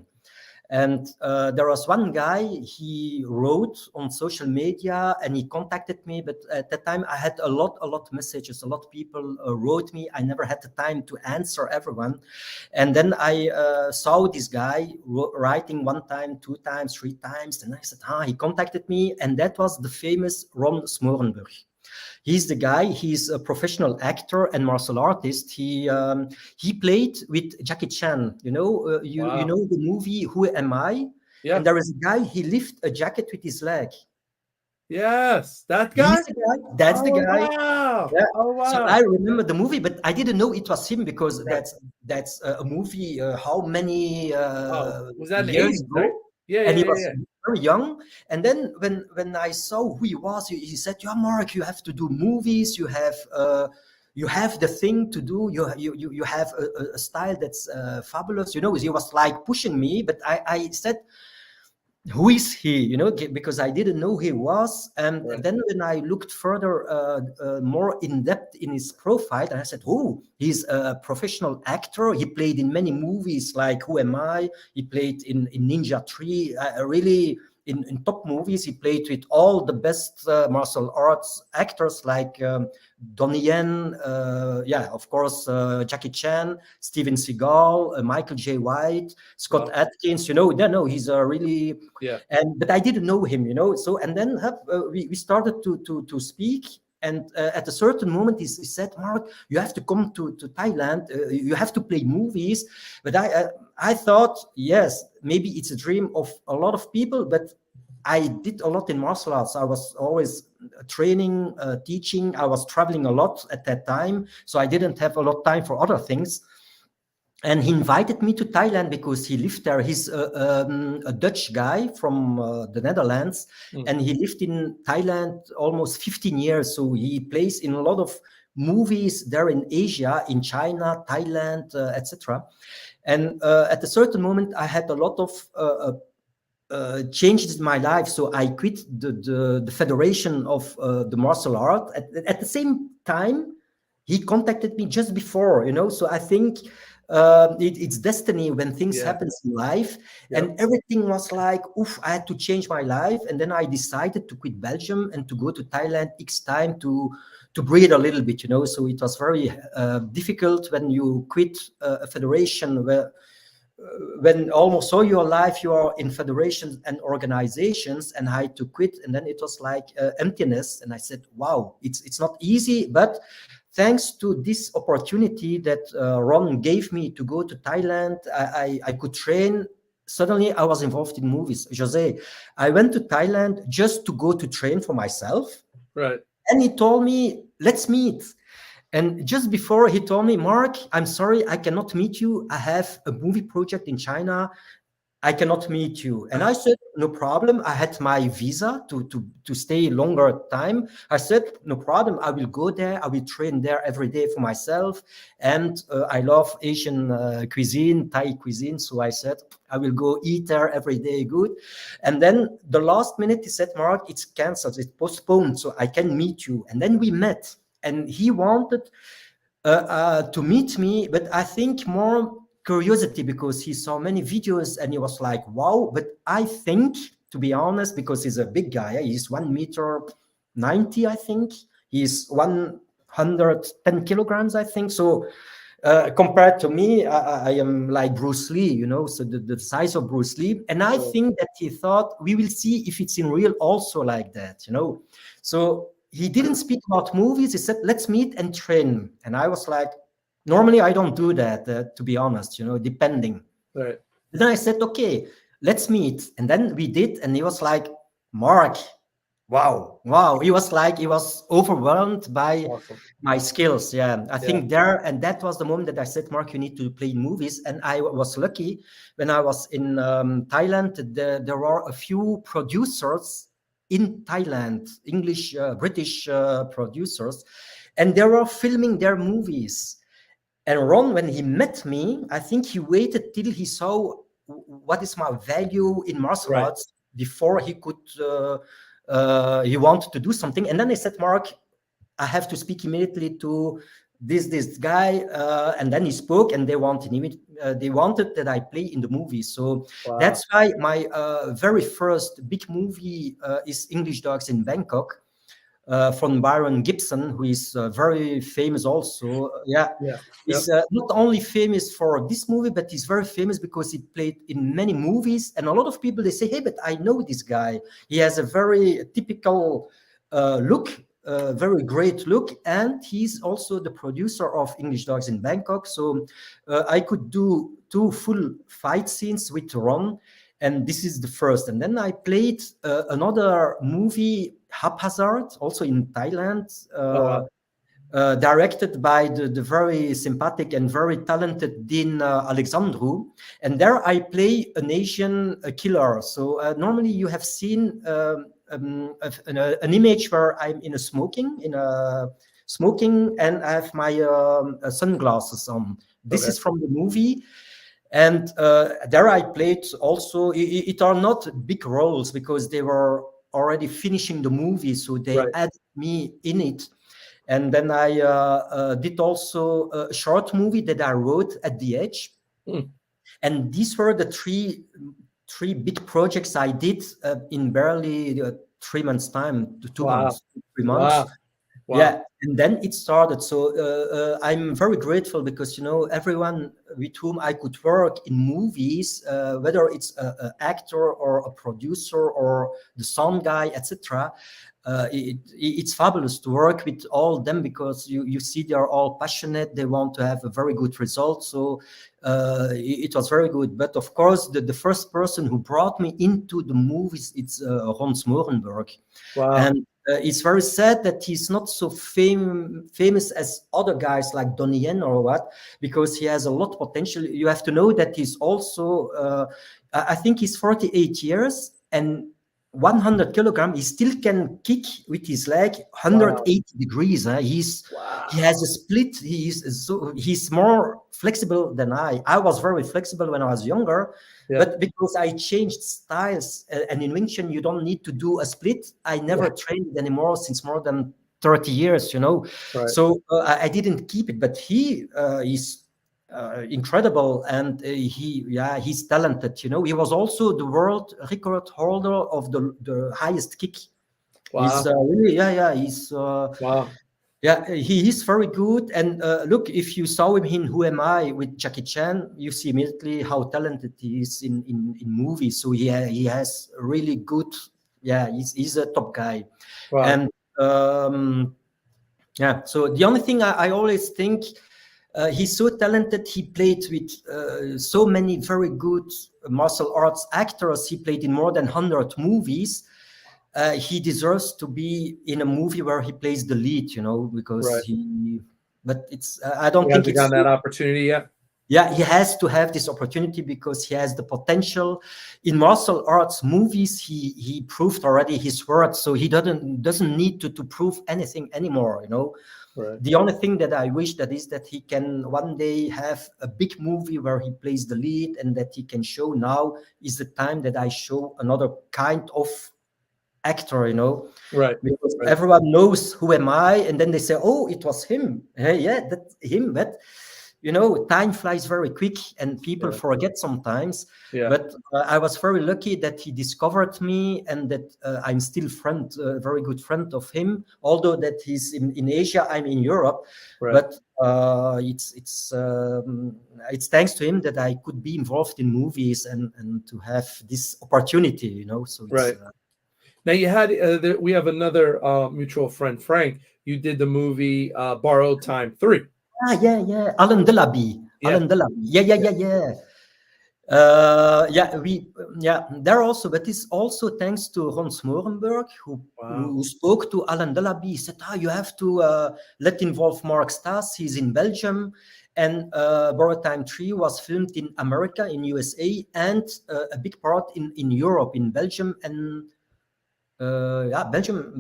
Speaker 2: And there was one guy, he wrote on social media and he contacted me. But at that time, I had a lot of messages. A lot of people wrote me. I never had the time to answer everyone. And then I saw this guy writing one time, two times, three times. And I said, he contacted me. And that was the famous Ron Smorenburg. He's the guy. He's a professional actor and martial artist. He played with Jackie Chan. You
Speaker 1: Wow.
Speaker 2: know the movie Who Am I? And
Speaker 1: Yeah.
Speaker 2: there is a guy. He lift a jacket with his leg.
Speaker 1: Yes. That guy.
Speaker 2: He's the guy. That's the
Speaker 1: Oh
Speaker 2: guy.
Speaker 1: wow.
Speaker 2: Yeah.
Speaker 1: Oh
Speaker 2: So
Speaker 1: wow.
Speaker 2: I remember the movie, but I didn't know it was him, because
Speaker 1: Right.
Speaker 2: that's a movie. How many
Speaker 1: Oh, was that in the
Speaker 2: years
Speaker 1: 80s, right?
Speaker 2: ago?
Speaker 1: Yeah,
Speaker 2: And
Speaker 1: yeah,
Speaker 2: he
Speaker 1: yeah,
Speaker 2: was
Speaker 1: yeah.
Speaker 2: very young. And then when I saw who he was, he said, "Yeah, Mark, you have to do movies. You have the thing to do. You have a style that's fabulous." He was like pushing me, but I said, who is he, because I didn't know who he was. And
Speaker 1: Right.
Speaker 2: then when I looked further, more in depth in his profile, and I said, oh, he's a professional actor. He played in many movies like Who Am I? He played in Ninja 3, really in top movies. He played with all the best martial arts actors like Donnie Yen, of course, Jackie Chan, Steven Seagal, Michael J. White, Scott
Speaker 1: Wow.
Speaker 2: Atkins. No, he's a really,
Speaker 1: Yeah.
Speaker 2: but I didn't know him. So and then we started to speak. And at a certain moment, he said, Mark, you have to come to Thailand. You have to play movies. But I thought, yes, maybe it's a dream of a lot of people, but I did a lot in martial arts. I was always training, teaching. I was traveling a lot at that time. So I didn't have a lot of time for other things. and he invited me to Thailand because he lived there. He's a Dutch guy from the Netherlands,
Speaker 1: Mm.
Speaker 2: and he lived in Thailand almost 15 years. So he plays in a lot of movies there in Asia, in China, Thailand, etc. And at a certain moment, I had a lot of changes in my life. So I quit the federation of the martial art. At the same time, he contacted me just before, So I think it's destiny when things
Speaker 1: Yeah.
Speaker 2: happens in life,
Speaker 1: Yep.
Speaker 2: and everything was like, oof, I had to change my life, and then I decided to quit Belgium and to go to Thailand each time to breathe a little bit, So it was very difficult when you quit a federation where when almost all your life you are in federations and organizations, and I had to quit, and then it was like emptiness, and I said, wow, it's not easy, but thanks to this opportunity that Ron gave me to go to Thailand, I could train. Suddenly I was involved in movies. Jose, I went to Thailand just to go to train for myself,
Speaker 1: Right.
Speaker 2: and he told me, let's meet. And just before, he told me, Mark, I'm sorry, I cannot meet you. I have a movie project in China. I cannot meet you. And I said, no problem. I had my visa to stay longer time. I said, no problem. I will go there. I will train there every day for myself. And I love Asian cuisine, Thai cuisine. So I said, I will go eat there every day. Good. And then the last minute, he said, Mark, it's canceled. It's postponed. So I can meet you. And then we met. And he wanted to meet me, but I think more curiosity because he saw many videos and he was like, wow. But I think, to be honest, because he's a big guy, he's 1 meter 90, I think. He's 110 kilograms, I think. So compared to me, I am like Bruce Lee, so the size of Bruce Lee. And I think that he thought, we will see if it's in real also like that, So he didn't speak about movies. He said, let's meet and train. And I was like, normally I don't do that, to be honest, depending.
Speaker 1: Right.
Speaker 2: Then I said, okay, let's meet. And then we did. And he was like, Mark, wow. He was overwhelmed by
Speaker 1: Awesome.
Speaker 2: my skills. Yeah. I think there, and that was the moment that I said, Mark, you need to play in movies. And I was lucky when I was in Thailand, there were a few producers in Thailand, English, British producers, and they were filming their movies. And Ron, when he met me, I think he waited till he saw what is my value in martial arts before he could, he wanted to do something. And then I said, Mark, I have to speak immediately to this guy, and then he spoke, and they wanted that I play in the movie. So that's why my very first big movie is English Dogs in Bangkok, from Byron Gibson, who is very famous also. He's not only famous for this movie, but he's very famous because he played in many movies. And a lot of people, they say, hey, but I know this guy. He has a very typical look, very great look. And he's also the producer of English Dogs in Bangkok. So I could do 2 full fight scenes with Ron. And this is the first. And then I played another movie, Haphazard, also in Thailand, directed by the very sympathetic and very talented Dean Alexandru. And there I play an Asian killer. So normally you have seen an image where I'm in a smoking, and I have my sunglasses on. This is from the movie. And there I played also, it are not big roles because they were already finishing the movie, so they added me in it. And then I did also a short movie that I wrote at the Edge. And these were the three big projects I did in barely 3 months' time, 2 months, 3 months. Yeah, and then it started. So I'm very grateful because everyone with whom I could work in movies, whether it's an actor or a producer or the sound guy, etc. It's fabulous to work with all of them because you see they're all passionate. They want to have a very good result. So it was very good. But of course, the first person who brought me into the movies, it's Ron Smorenberg. And it's very sad that he's not so famous as other guys like Donnie Yen or what, because he has a lot of potential. You have to know that he's also, I think he's 48 years and 100 kilogram. He still can kick with his leg 180 degrees. He has a split. He's more flexible than I. I was very flexible when I was younger. Yeah. But because I changed styles, and in Wing Chun, you don't need to do a split. I never trained anymore since more than 30 years, you know. Right. So I didn't keep it, but he's incredible, and he's talented, you know. He was also the world record holder of the highest kick. Wow. He's really, he's wow. Yeah, he is very good. And look, if you saw him in Who Am I with Jackie Chan, you see immediately how talented he is in movies. So he has really good, he's a top guy. Wow. And so the only thing I always think, he's so talented. He played with so many very good martial arts actors. He played in more than 100 movies. He deserves to be in a movie where he plays the lead, you know, because but it's, I don't think
Speaker 1: it's gotten that opportunity yet.
Speaker 2: Yeah, he has to have this opportunity because he has the potential. In martial arts movies, he proved already his worth, so he doesn't need to prove anything anymore, you know. Right. The only thing that I wish is that he can one day have a big movie where he plays the lead, and that he can show now is the time that I show another kind of actor, you know, right? Because everyone knows Who Am I, and then they say, oh, it was him. Hey, yeah, that's him. But you know, time flies very quick, and people forget sometimes. Yeah. But I was very lucky that he discovered me, and that I'm still a very good friend of him. Although that he's in Asia, I'm in Europe. Right. But it's thanks to him that I could be involved in movies and to have this opportunity, you know. So it's,
Speaker 1: right. Now you had we have another mutual friend, Frank. You did the movie Borrowed Time 3.
Speaker 2: Yeah. Alan Delaby. Alan Delaby. Yeah. There also, but it's also thanks to Ron Smorenberg, who spoke to Alan Delaby. He said, you have to let involve Mark Stas. He's in Belgium. And Borrowed Time 3 was filmed in America, in USA, and a big part in Europe, in Belgium, and Belgium.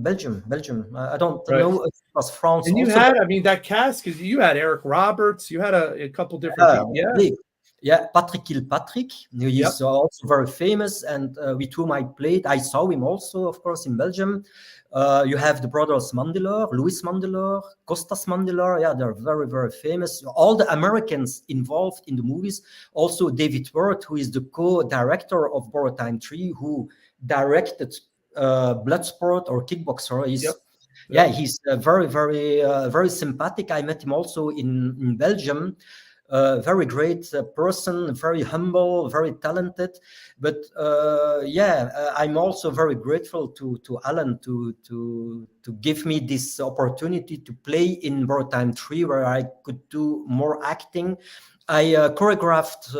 Speaker 2: I don't know if it was France.
Speaker 1: And you also had, I mean, that cast, because you had Eric Roberts, you had a couple different people.
Speaker 2: Patrick Kilpatrick. He's also very famous, and with whom I saw him also, of course, in Belgium. You have the brothers Mandelor, Louis Mandelor, Costas Mandelor. Yeah, they're very, very famous. All the Americans involved in the movies. Also David Wirth, who is the co-director of Borrowed Time 3, who directed Bloodsport or Kickboxer. He's very, very, very sympathetic. I met him also in Belgium. Very great person, very humble, very talented. But I'm also very grateful to Alan to give me this opportunity to play in Borrowed Time 3, where I could do more acting. I choreographed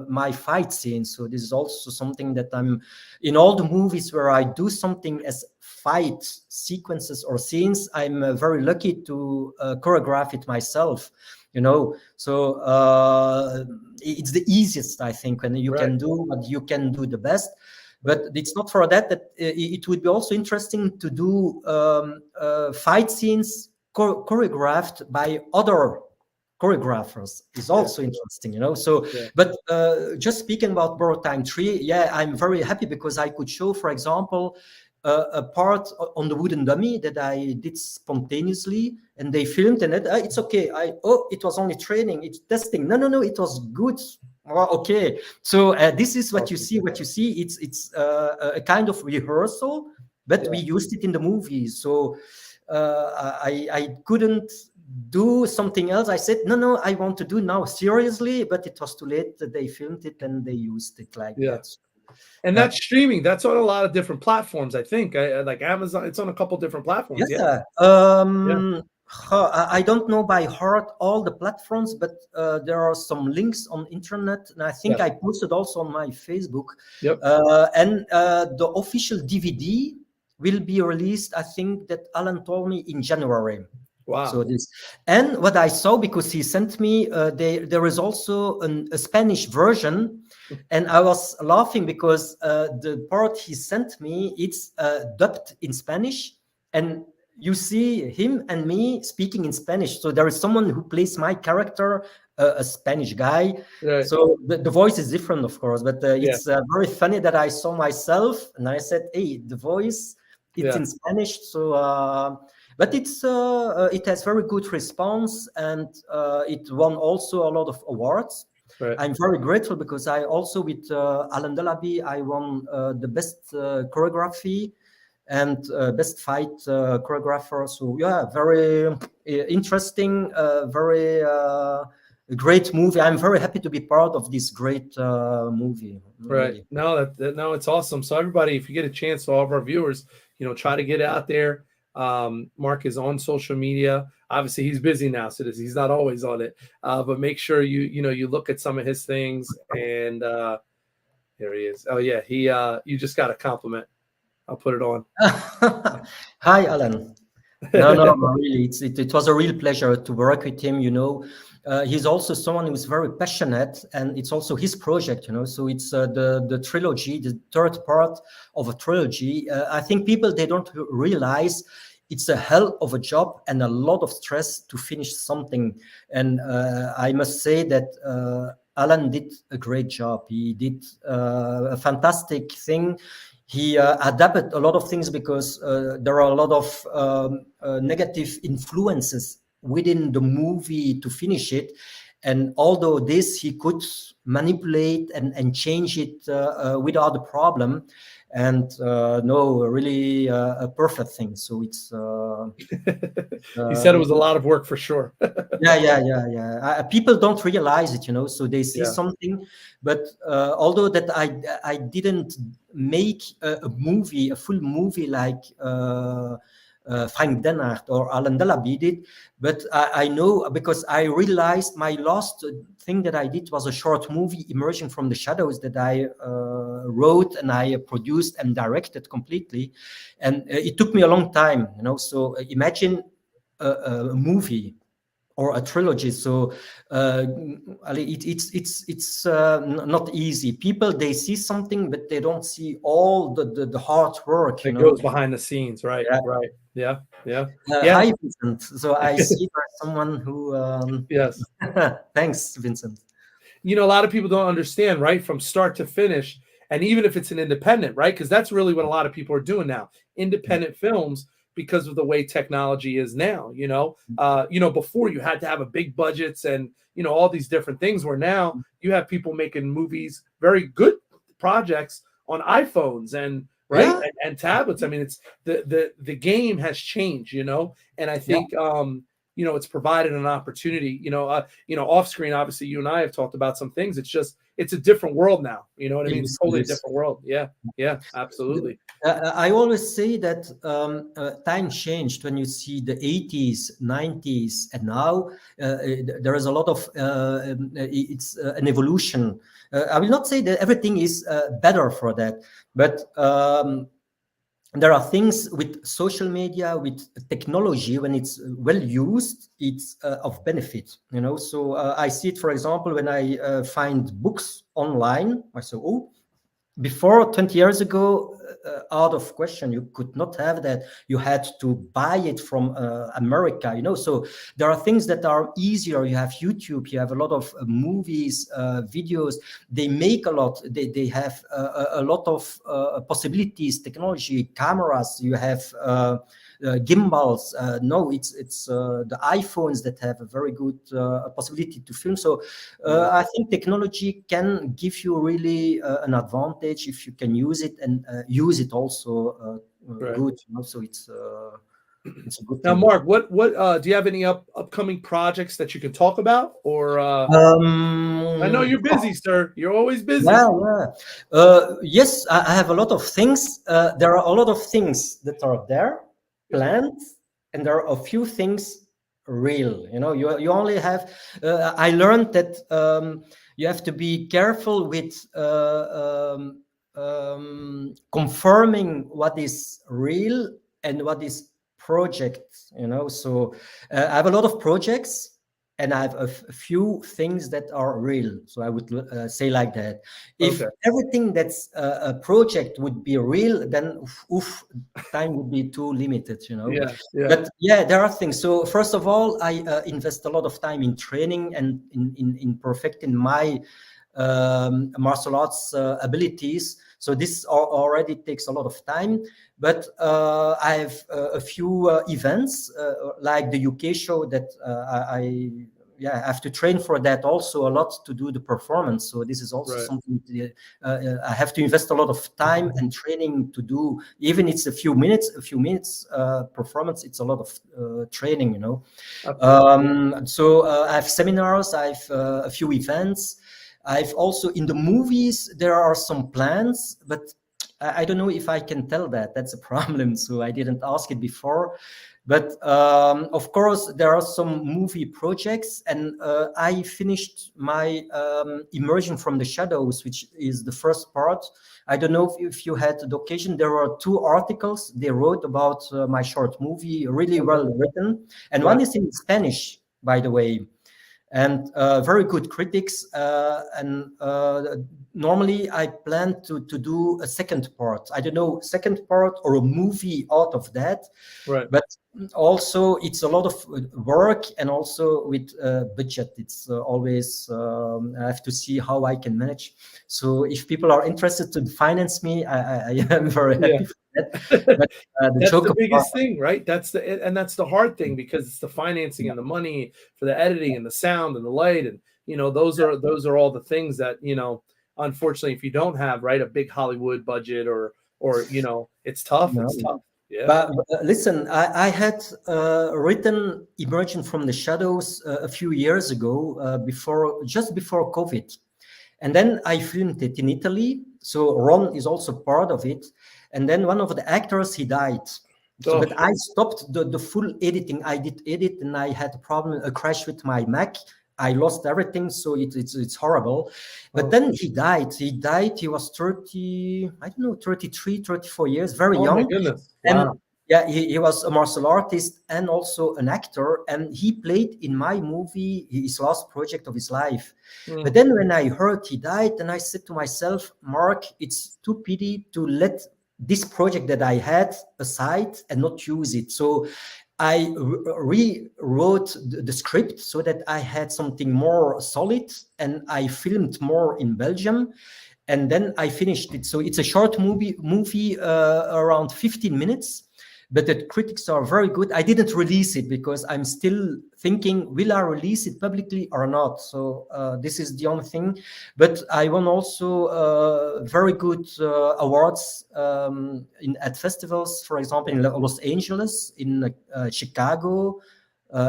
Speaker 2: my fight scenes, so this is also something that I'm in all the movies where I do something as fight sequences or scenes. I'm very lucky to choreograph it myself, you know. So it's the easiest, I think, when you can do what you can do the best. But it's not for that it would be also interesting to do fight scenes choreographed by other choreographers is also interesting, you know. So but just speaking about Borrowed Time 3, I'm very happy because I could show, for example, a part on the wooden dummy that I did spontaneously, and they filmed, and it's okay. It was only training, it's testing. No, it was good. Okay, so this is what you see. It's a kind of rehearsal, but we used it in the movies. So I couldn't do something else. I said, no, I want to do now seriously, but it was too late. They filmed it and they used it like that.
Speaker 1: And that's streaming. That's on a lot of different platforms, I think. Like Amazon, it's on a couple different platforms.
Speaker 2: I don't know by heart all the platforms, but there are some links on internet, and I think I posted also on my Facebook. And the official DVD will be released, I think that Alan told me, in January.
Speaker 1: Wow.
Speaker 2: So this, and what I saw, because he sent me, there is also a Spanish version, and I was laughing because the part he sent me, it's dubbed in Spanish, and you see him and me speaking in Spanish. So there is someone who plays my character, a Spanish guy.
Speaker 1: Right.
Speaker 2: So the voice is different, of course, but
Speaker 1: Yeah.
Speaker 2: it's very funny that I saw myself and I said, "Hey, the voice, it's
Speaker 1: Yeah.
Speaker 2: in Spanish." So, but it has very good response, and it won also a lot of awards.
Speaker 1: Right.
Speaker 2: I'm very grateful because I also, with Alan Delaby, I won the best choreography and best fight choreographer. So yeah, very interesting, very great movie. I'm very happy to be part of this great movie.
Speaker 1: Right.
Speaker 2: Really.
Speaker 1: No, it's awesome. So everybody, if you get a chance, all of our viewers, try to get out there. Mark is on social media. Obviously, he's busy now, so he's not always on it. But make sure you look at some of his things. And there he is. Oh yeah, you just got a compliment. I'll put it on.
Speaker 2: Hi, Alan. No, no, really, it was a real pleasure to work with him. He's also someone who's very passionate, and it's also his project. So it's the trilogy, the third part of a trilogy. I think people, they don't realize it's a hell of a job and a lot of stress to finish something. And I must say that Alan did a great job. He did a fantastic thing. He adapted a lot of things because there are a lot of negative influences within the movie to finish it. And although this, he could manipulate and change it without a problem. And no, really a perfect thing. So it's
Speaker 1: He said it was a lot of work for sure.
Speaker 2: yeah. People don't realize it, so they see
Speaker 1: Yeah.
Speaker 2: something, but although that I didn't make a movie, a full movie like Frank Denhart or Alan Delaby did, but I know, because I realized my last thing that I did was a short movie, Emerging from the Shadows, that I wrote and I produced and directed completely, and it took me a long time, so imagine a movie or a trilogy. So it's not easy. People, they see something, but they don't see all the hard work.
Speaker 1: It goes behind the scenes, right?
Speaker 2: Yeah.
Speaker 1: Right. Yeah. Yeah.
Speaker 2: Hi, Vincent. So I see there's someone who.
Speaker 1: Yes.
Speaker 2: Thanks, Vincent.
Speaker 1: A lot of people don't understand, right, from start to finish, and even if it's an independent, right, because that's really what a lot of people are doing now, independent films, because of the way technology is now. Before you had to have a big budgets and all these different things, where now you have people making movies, very good projects on iPhones and and tablets. I mean, it's the game has changed, and I think it's provided an opportunity, off screen. Obviously, you and I have talked about some things. It's a different world now. You know what I mean? It's totally a different world. Yeah, absolutely.
Speaker 2: I always say that time changed when you see the 80s, 90s, and now there is a lot of, it's an evolution. I will not say that everything is better for that, but there are things with social media, with technology, when it's well used, it's of benefit, So I see it, for example, when I find books online. I say, oh, before 20 years ago, out of question, you could not have that. You had to buy it from America, So there are things that are easier. You have YouTube, you have a lot of movies, videos. They make a lot. They have a lot of possibilities, technology, cameras. You have gimbals. No, it's the iPhones that have a very good possibility to film. So I think technology can give you really an advantage if you can use it and use it also good. So it's a good
Speaker 1: Now,
Speaker 2: thing.
Speaker 1: Mark, what do you have any upcoming projects that you can talk about? Or I know you're busy, sir. You're always busy.
Speaker 2: Yes, I have a lot of things. There are a lot of things that are there planned, and there are a few things real. You only have. I learned that you have to be careful with confirming what is real and what is project. So I have a lot of projects, and I have a few things that are real. So I would say like that. If
Speaker 1: Okay.
Speaker 2: everything that's a project would be real, then oof, time would be too limited.
Speaker 1: Yeah. Yeah.
Speaker 2: But yeah, there are things. So first of all, I invest a lot of time in training and in perfecting my martial arts abilities. So this already takes a lot of time. But I have a few events like the UK show that I have to train for that also a lot to do the performance. So this is also
Speaker 1: Right.
Speaker 2: something I have to invest a lot of time and training to do. Even it's a few minutes performance. It's a lot of training.
Speaker 1: Absolutely.
Speaker 2: So I have seminars. I have a few events. I've also in the movies there are some plans, but I don't know if I can tell that. That's a problem. So I didn't ask it before. But of course, there are some movie projects, and I finished my Immersion from the Shadows, which is the first part. I don't know if you had the occasion. There were 2 articles they wrote about my short movie, really well written, and
Speaker 1: Yeah.
Speaker 2: one is in Spanish, by the way, and very good critics. And normally I plan to do a second part. I don't know, second part or a movie out of that.
Speaker 1: Right.
Speaker 2: But also it's a lot of work, and also with budget. It's always I have to see how I can manage. So if people are interested to finance me, I am very
Speaker 1: Yeah.
Speaker 2: happy for that. But the
Speaker 1: That's
Speaker 2: joke
Speaker 1: the
Speaker 2: apart,
Speaker 1: biggest thing, right? That's the hard thing, because it's the financing and the money for the editing and the sound and the light, and those are all the things that unfortunately, if you don't have, right, a big Hollywood budget, or it's tough.
Speaker 2: no.
Speaker 1: It's tough. Yeah.
Speaker 2: But listen, I had written Emerging from the Shadows a few years ago, just before COVID. And then I filmed it in Italy. So Ron is also part of it. And then one of the actors, he died. So,
Speaker 1: Oh,
Speaker 2: but I stopped the full editing. I did edit, and I had a crash with my Mac. I lost everything, so it's horrible. But
Speaker 1: oh,
Speaker 2: then he died. He was 30, I don't know, 33, 34 years, very
Speaker 1: oh my
Speaker 2: young.
Speaker 1: goodness.
Speaker 2: And
Speaker 1: Wow.
Speaker 2: yeah, he was a martial artist and also an actor. And he played in my movie, his last project of his life. But
Speaker 1: Mm.
Speaker 2: then when I heard he died, and I said to myself, Mark, it's too pity to let this project that I had aside and not use it. So I rewrote the script so that I had something more solid, and I filmed more in Belgium, and then I finished it. So it's a short movie around 15 minutes, but the critics are very good. I didn't release it because I'm still thinking, will I release it publicly or not? So this is the only thing. But I won also very good awards at festivals, for example, in Los Angeles, in Chicago,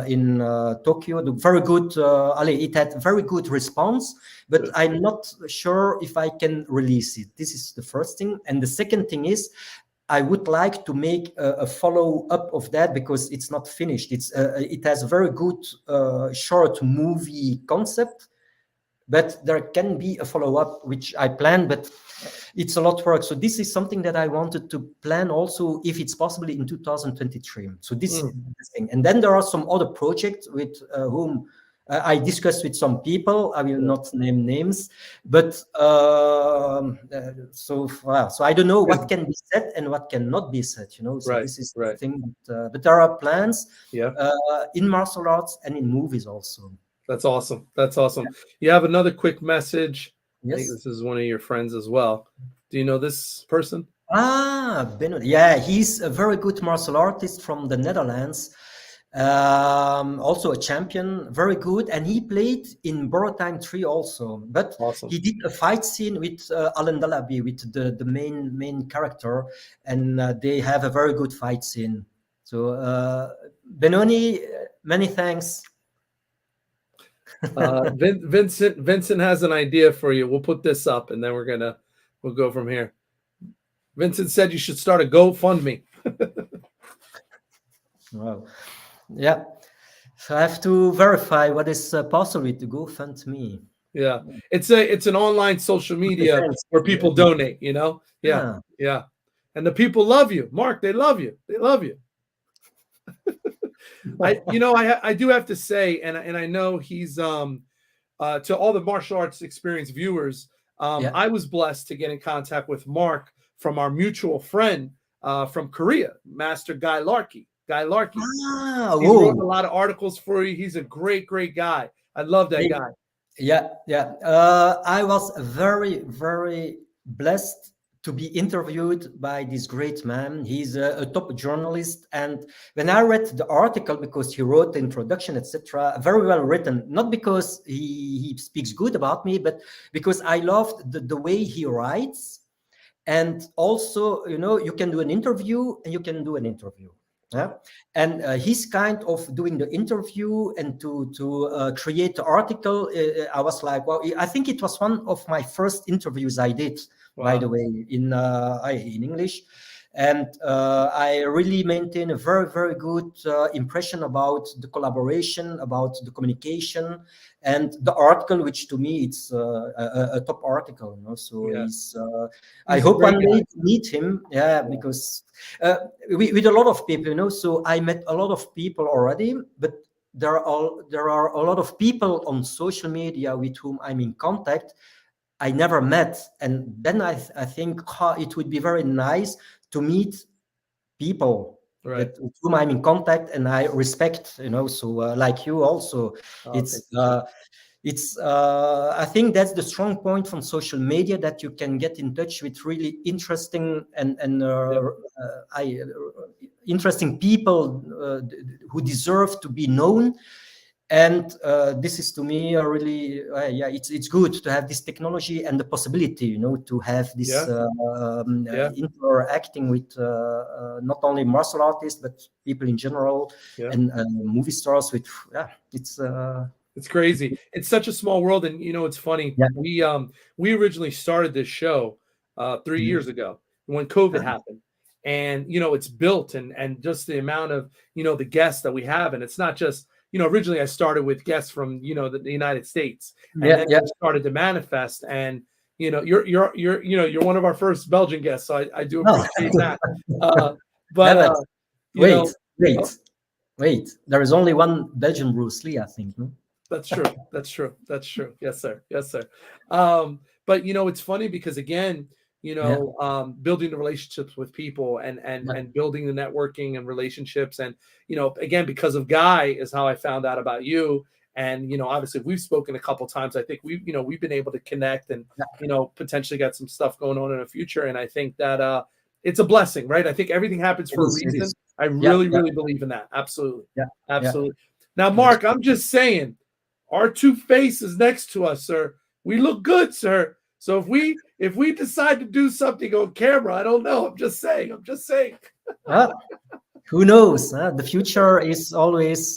Speaker 2: in Tokyo. Very good. It had very good response, but I'm not sure if I can release it. This is the first thing. And the second thing is, I would like to make a follow up of that, because it's not finished. It has a very good short movie concept, but there can be a follow up which I plan, but it's a lot of work. So this is something that I wanted to plan also, if it's possible, in 2023. So this is the thing. And then there are some other projects with whom I discussed with some people. I will not name names, but so I don't know what can be said and what cannot be said. So this is the thing. But there are plans in martial arts and in movies also.
Speaker 1: That's awesome. That's awesome. You have another quick message.
Speaker 2: Yes.
Speaker 1: I think this is one of your friends as well. Do you know this person?
Speaker 2: Beno. Yeah, he's a very good martial artist from the Netherlands. Also a champion, very good. And he played in Borrow Time 3 also. But he did a fight scene with Alan Dalaby, with the main character. And they have a very good fight scene. So Benoni, many thanks.
Speaker 1: Vincent has an idea for you. We'll put this up, and then we'll go from here. Vincent said you should start a GoFundMe.
Speaker 2: Wow. Yeah. So I have to verify what is possible to GoFundMe.
Speaker 1: Yeah. It's an online social media
Speaker 2: Depends.
Speaker 1: where people donate, you know? Yeah.
Speaker 2: Yeah.
Speaker 1: Yeah. And the people love you. Mark, they love you. They love you. I do have to say, and I know he's to all the martial arts experience viewers,
Speaker 2: Yeah.
Speaker 1: I was blessed to get in contact with Mark from our mutual friend from Korea, Master Guy Larkey. Guy Larkey.
Speaker 2: Ah,
Speaker 1: He's wrote a
Speaker 2: whoa.
Speaker 1: lot of articles for you. He's a great, great guy. I love that guy.
Speaker 2: Yeah, yeah. I was very, very blessed to be interviewed by this great man. He's a top journalist, and when I read the article, because he wrote the introduction, etc., very well written. Not because he speaks good about me, but because I loved the way he writes. And also, you can do an interview and you can do an interview. Yeah. And he's kind of doing the interview and to create the article. I was like, well, I think it was one of my first interviews I did, by the way, in English. And I really maintain a very, very good impression about the collaboration, about the communication, and the article, which to me it's a top article. So I
Speaker 1: He's a
Speaker 2: hope
Speaker 1: great
Speaker 2: one
Speaker 1: guy.
Speaker 2: day to meet him. Yeah, because with a lot of people, so I met a lot of people already, but there are a lot of people on social media with whom I'm in contact I never met. And then I think it would be very nice to meet people
Speaker 1: Right.
Speaker 2: with whom I'm in contact and I respect, so like you also. It's I think that's the strong point from social media, that you can get in touch with really interesting and interesting people who deserve to be known. And this is to me a really it's good to have this technology and the possibility to have this interacting with not only martial artists but people in general, and movie stars with
Speaker 1: it's crazy. It's such a small world, and it's funny. We originally started this show 3 years ago when COVID happened, and it's built and just the amount of the guests that we have, and it's not just originally I started with guests from the United States, and then it started to manifest, and you're one of our first Belgian guests, so I do appreciate that. But
Speaker 2: wait, there is only one Belgian Bruce Lee, I think. No?
Speaker 1: That's true. That's true. That's true. Yes, sir. Yes, sir. But it's funny because again, building the relationships with people and building the networking and relationships, and again, because of Guy is how I found out about you. And obviously we've spoken a couple times. I think we've been able to connect and potentially got some stuff going on in the future. And I think that it's a blessing, right? I think everything happens for a reason. I really believe in that. Absolutely.
Speaker 2: Yeah.
Speaker 1: Absolutely. Now, Mark, I'm just saying, our two faces next to us, sir. We look good, sir. So if we decide to do something on camera, I don't know. I'm just saying.
Speaker 2: Who knows? The future is always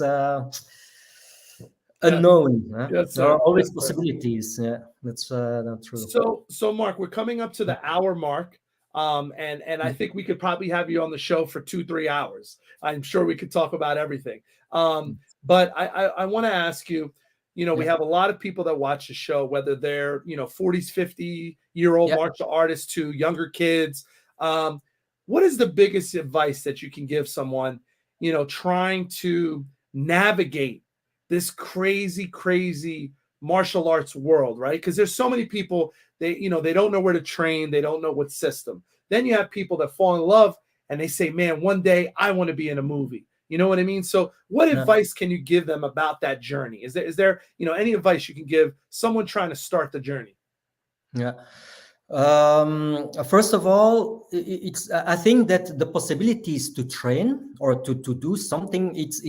Speaker 2: unknown.
Speaker 1: Yes,
Speaker 2: there are always possibilities. Yeah, that's true.
Speaker 1: So Mark, we're coming up to the hour mark. And I think we could probably have you on the show for 2-3 hours. I'm sure we could talk about everything. But I want to ask you, we have a lot of people that watch the show, whether they're, 40s, 50-year-old martial artists to younger kids. What is the biggest advice that you can give someone, trying to navigate this crazy martial arts world, right? Because there's so many people, they don't know where to train. They don't know what system. Then you have people that fall in love and they say, man, one day I want to be in a movie. You know what I mean? So what advice can you give them about that journey? Is there any advice you can give someone trying to start the journey?
Speaker 2: Yeah. First of all, I think that the possibilities to train or to do something, it's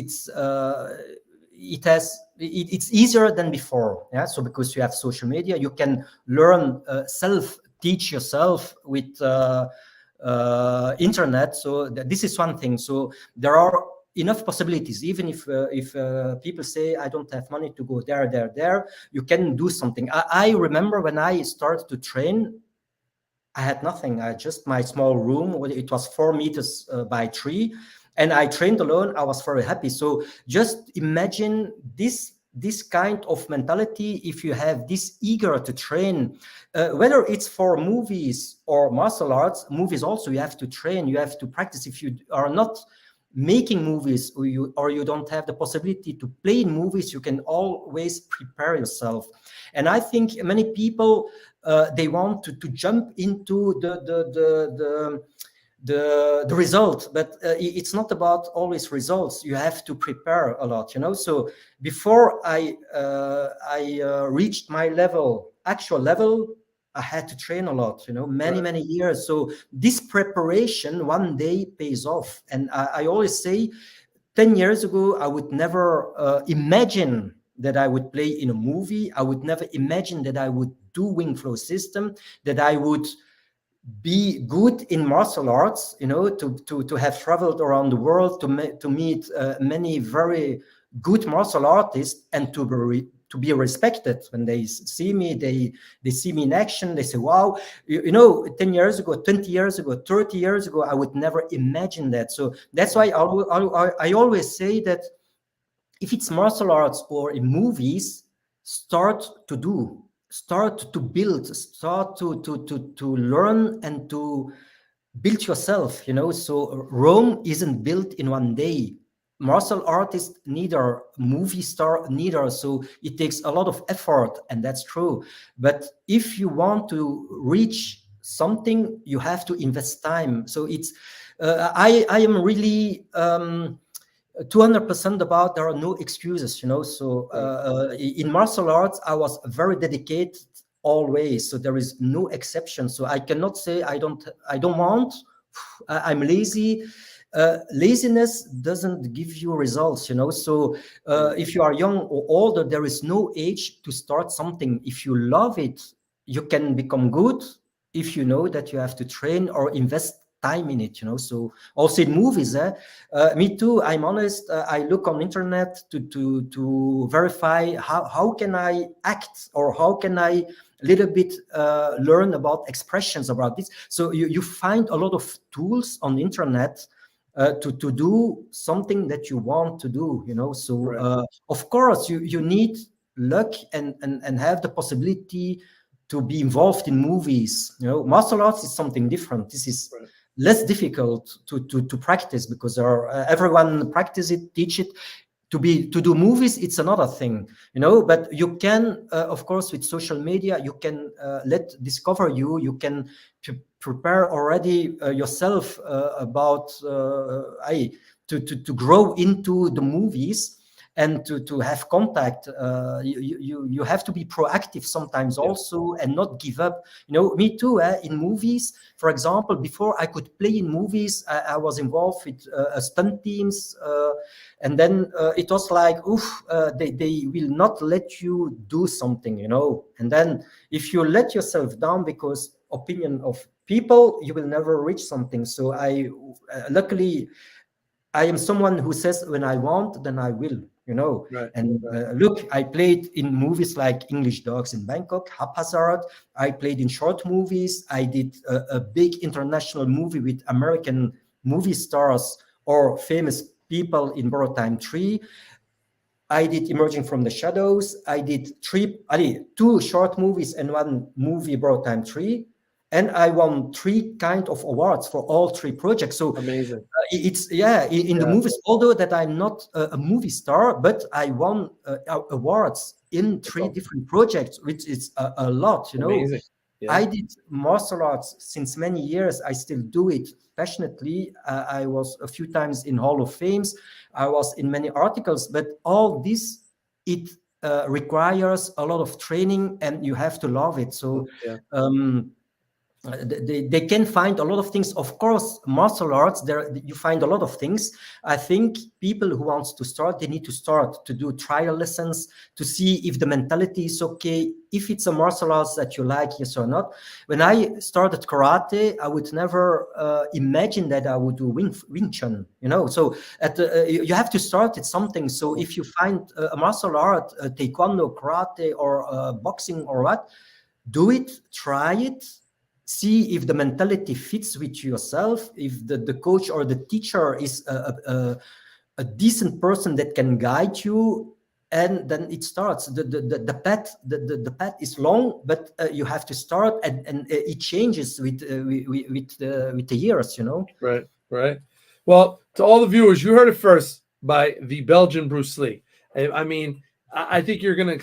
Speaker 2: easier than before. Yeah. So because you have social media, you can learn teach yourself with internet. So this is one thing. So there are enough possibilities. Even if people say I don't have money to go there, you can do something. I remember when I started to train, I had nothing. I just my small room. It was 4 meters by 3, and I trained alone. I was very happy. So just imagine this this kind of mentality, if you have this eager to train, whether it's for movies or martial arts, movies also you have to train, you have to practice. If you are not making movies, or you don't have the possibility to play in movies, you can always prepare yourself. And I think many people, they want to jump into the result, but it's not about always results. You have to prepare a lot, so before I reached my actual level, I had to train a lot, many years. So this preparation one day pays off. And I always say, 10 years ago, I would never imagine that I would play in a movie. I would never imagine that I would do wing flow system, that I would be good in martial arts, to have traveled around the world, to meet many very good martial artists, and to be respected. When they see me, they see me in action, they say, wow, 10 years ago, 20 years ago, 30 years ago, I would never imagine that. So that's why I always say that if it's martial arts or in movies, start to build, start to learn and to build yourself, so Rome isn't built in one day. Martial artist neither, movie star neither. So it takes a lot of effort, and that's true. But if you want to reach something, you have to invest time. So it's I am really 200% about there are no excuses, so in martial arts I was very dedicated always, so there is no exception. So I cannot say I don't want, I'm lazy. Laziness doesn't give you results, so if you are young or older, there is no age to start something. If you love it, you can become good, if you know that you have to train or invest time in it, so also in movies, me too, I'm honest, I look on internet to verify how can I act, or how can I little bit learn about expressions about this. So you find a lot of tools on the internet to do something that you want to do, so of course you need luck and have the possibility to be involved in movies. Martial arts is something different. This is less difficult to practice, because everyone practice it, teach it. To do movies, it's another thing, but you can of course with social media, you can discover you can prepare already yourself about to grow into the movies, and to have contact. You have to be proactive sometimes also, and not give up. Me too, in movies, for example, before I could play in movies, I was involved with stunt teams, and then it was like, they will not let you do something, and then if you let yourself down because opinion of people, you will never reach something. So luckily I am someone who says, when I want, then I will, and look, I played in movies like English Dogs in Bangkok, Haphazard. I played in short movies. I did a big international movie with American movie stars or famous people in Borrowed Time 3. I did Emerging from the Shadows. I did two short movies and one movie, Borrowed Time 3. And I won 3 kind of awards for all 3 projects. So
Speaker 1: amazing.
Speaker 2: It's in the movies, although that I'm not a movie star, but I won awards in 3 different projects, which is a lot,
Speaker 1: Amazing. Yeah.
Speaker 2: I did martial arts since many years. I still do it passionately. I was a few times in Hall of Fames. I was in many articles, but all this, it requires a lot of training, and you have to love it. So they can find a lot of things. Of course, martial arts, there you find a lot of things. I think people who want to start, they need to start to do trial lessons to see if the mentality is okay, if it's a martial arts that you like, yes or not. When I started karate, I would never imagine that I would do Wing Chun, so you have to start at something. So if you find a martial art, taekwondo, karate, or boxing or what, do it, try it, see if the mentality fits with yourself, if the coach or the teacher is a decent person that can guide you. and then it starts. The path is long, but you have to start, and it changes with the years, you know.
Speaker 1: Right, right. Well, to all the viewers, you heard it first by the Belgian Bruce Lee. I mean, I think you're going to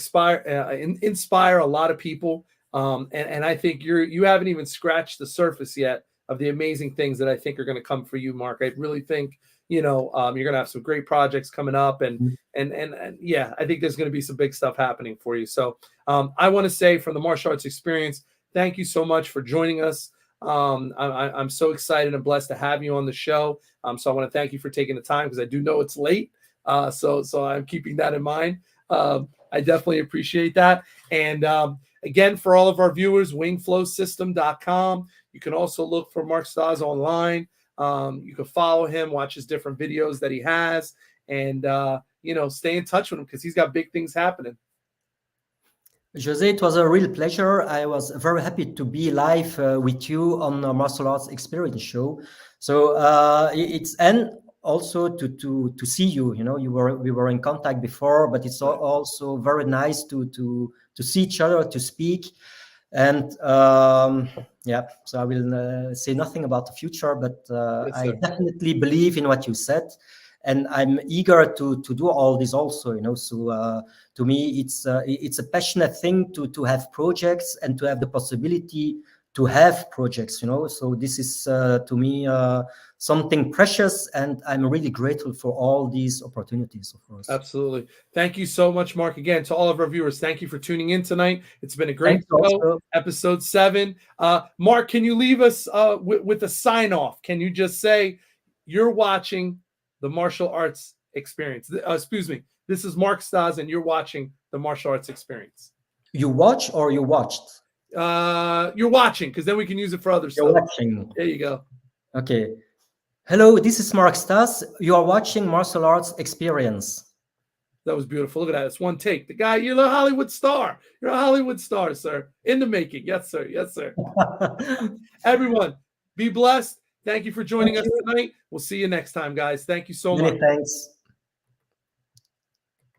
Speaker 1: inspire a lot of people, and I think you haven't even scratched the surface yet of the amazing things that I think are going to come for you, Mark. I really think you're going to have some great projects coming up, and yeah, I think there's going to be some big stuff happening for you. So I want to say from the martial arts experience, thank you so much for joining us. I'm so excited and blessed to have you on the show. So I want to thank you for taking the time, because I do know it's late. So I'm keeping that in mind. I definitely appreciate that. And again, for all of our viewers, wingflowsystem.com. You can also look for Mark Stas online. You can follow him, watch his different videos that he has, and stay in touch with him, because he's got big things happening.
Speaker 2: Jose, it was a real pleasure. I was very happy to be live with you on the Martial Arts Experience show. So it's and also to see you. You know, we were in contact before, but it's also very nice to see each other, to speak. And yeah, so I will say nothing about the future, but
Speaker 1: Yes,
Speaker 2: I definitely believe in what you said. And I'm eager to do all this also, you know. So to me, it's a passionate thing to have projects and to have the possibility to have projects, you know. So this is to me something precious, and I'm really grateful for all these opportunities, of course.
Speaker 1: Absolutely. Thank you so much, Mark. Again, to all of our viewers, thank you for tuning in tonight. It's been a great show, also. Episode 7. Mark, can you leave us with a sign off? Can you just say you're watching the Martial Arts Experience? Excuse me. This is Mark Stas, and you're watching the Martial Arts Experience.
Speaker 2: You watch or you watched?
Speaker 1: You're watching, because then we can use it for other stuff.
Speaker 2: You're watching.
Speaker 1: There you go.
Speaker 2: Okay. Hello, this is Mark Stas. You are watching Martial Arts Experience.
Speaker 1: That was beautiful. Look at that. It's one take. The guy, you're a Hollywood star. You're a Hollywood star, sir. In the making. Yes, sir. Yes, sir. Everyone, be blessed. Thank you for joining us tonight. We'll see you next time, guys. Thank you so much.
Speaker 2: Thanks.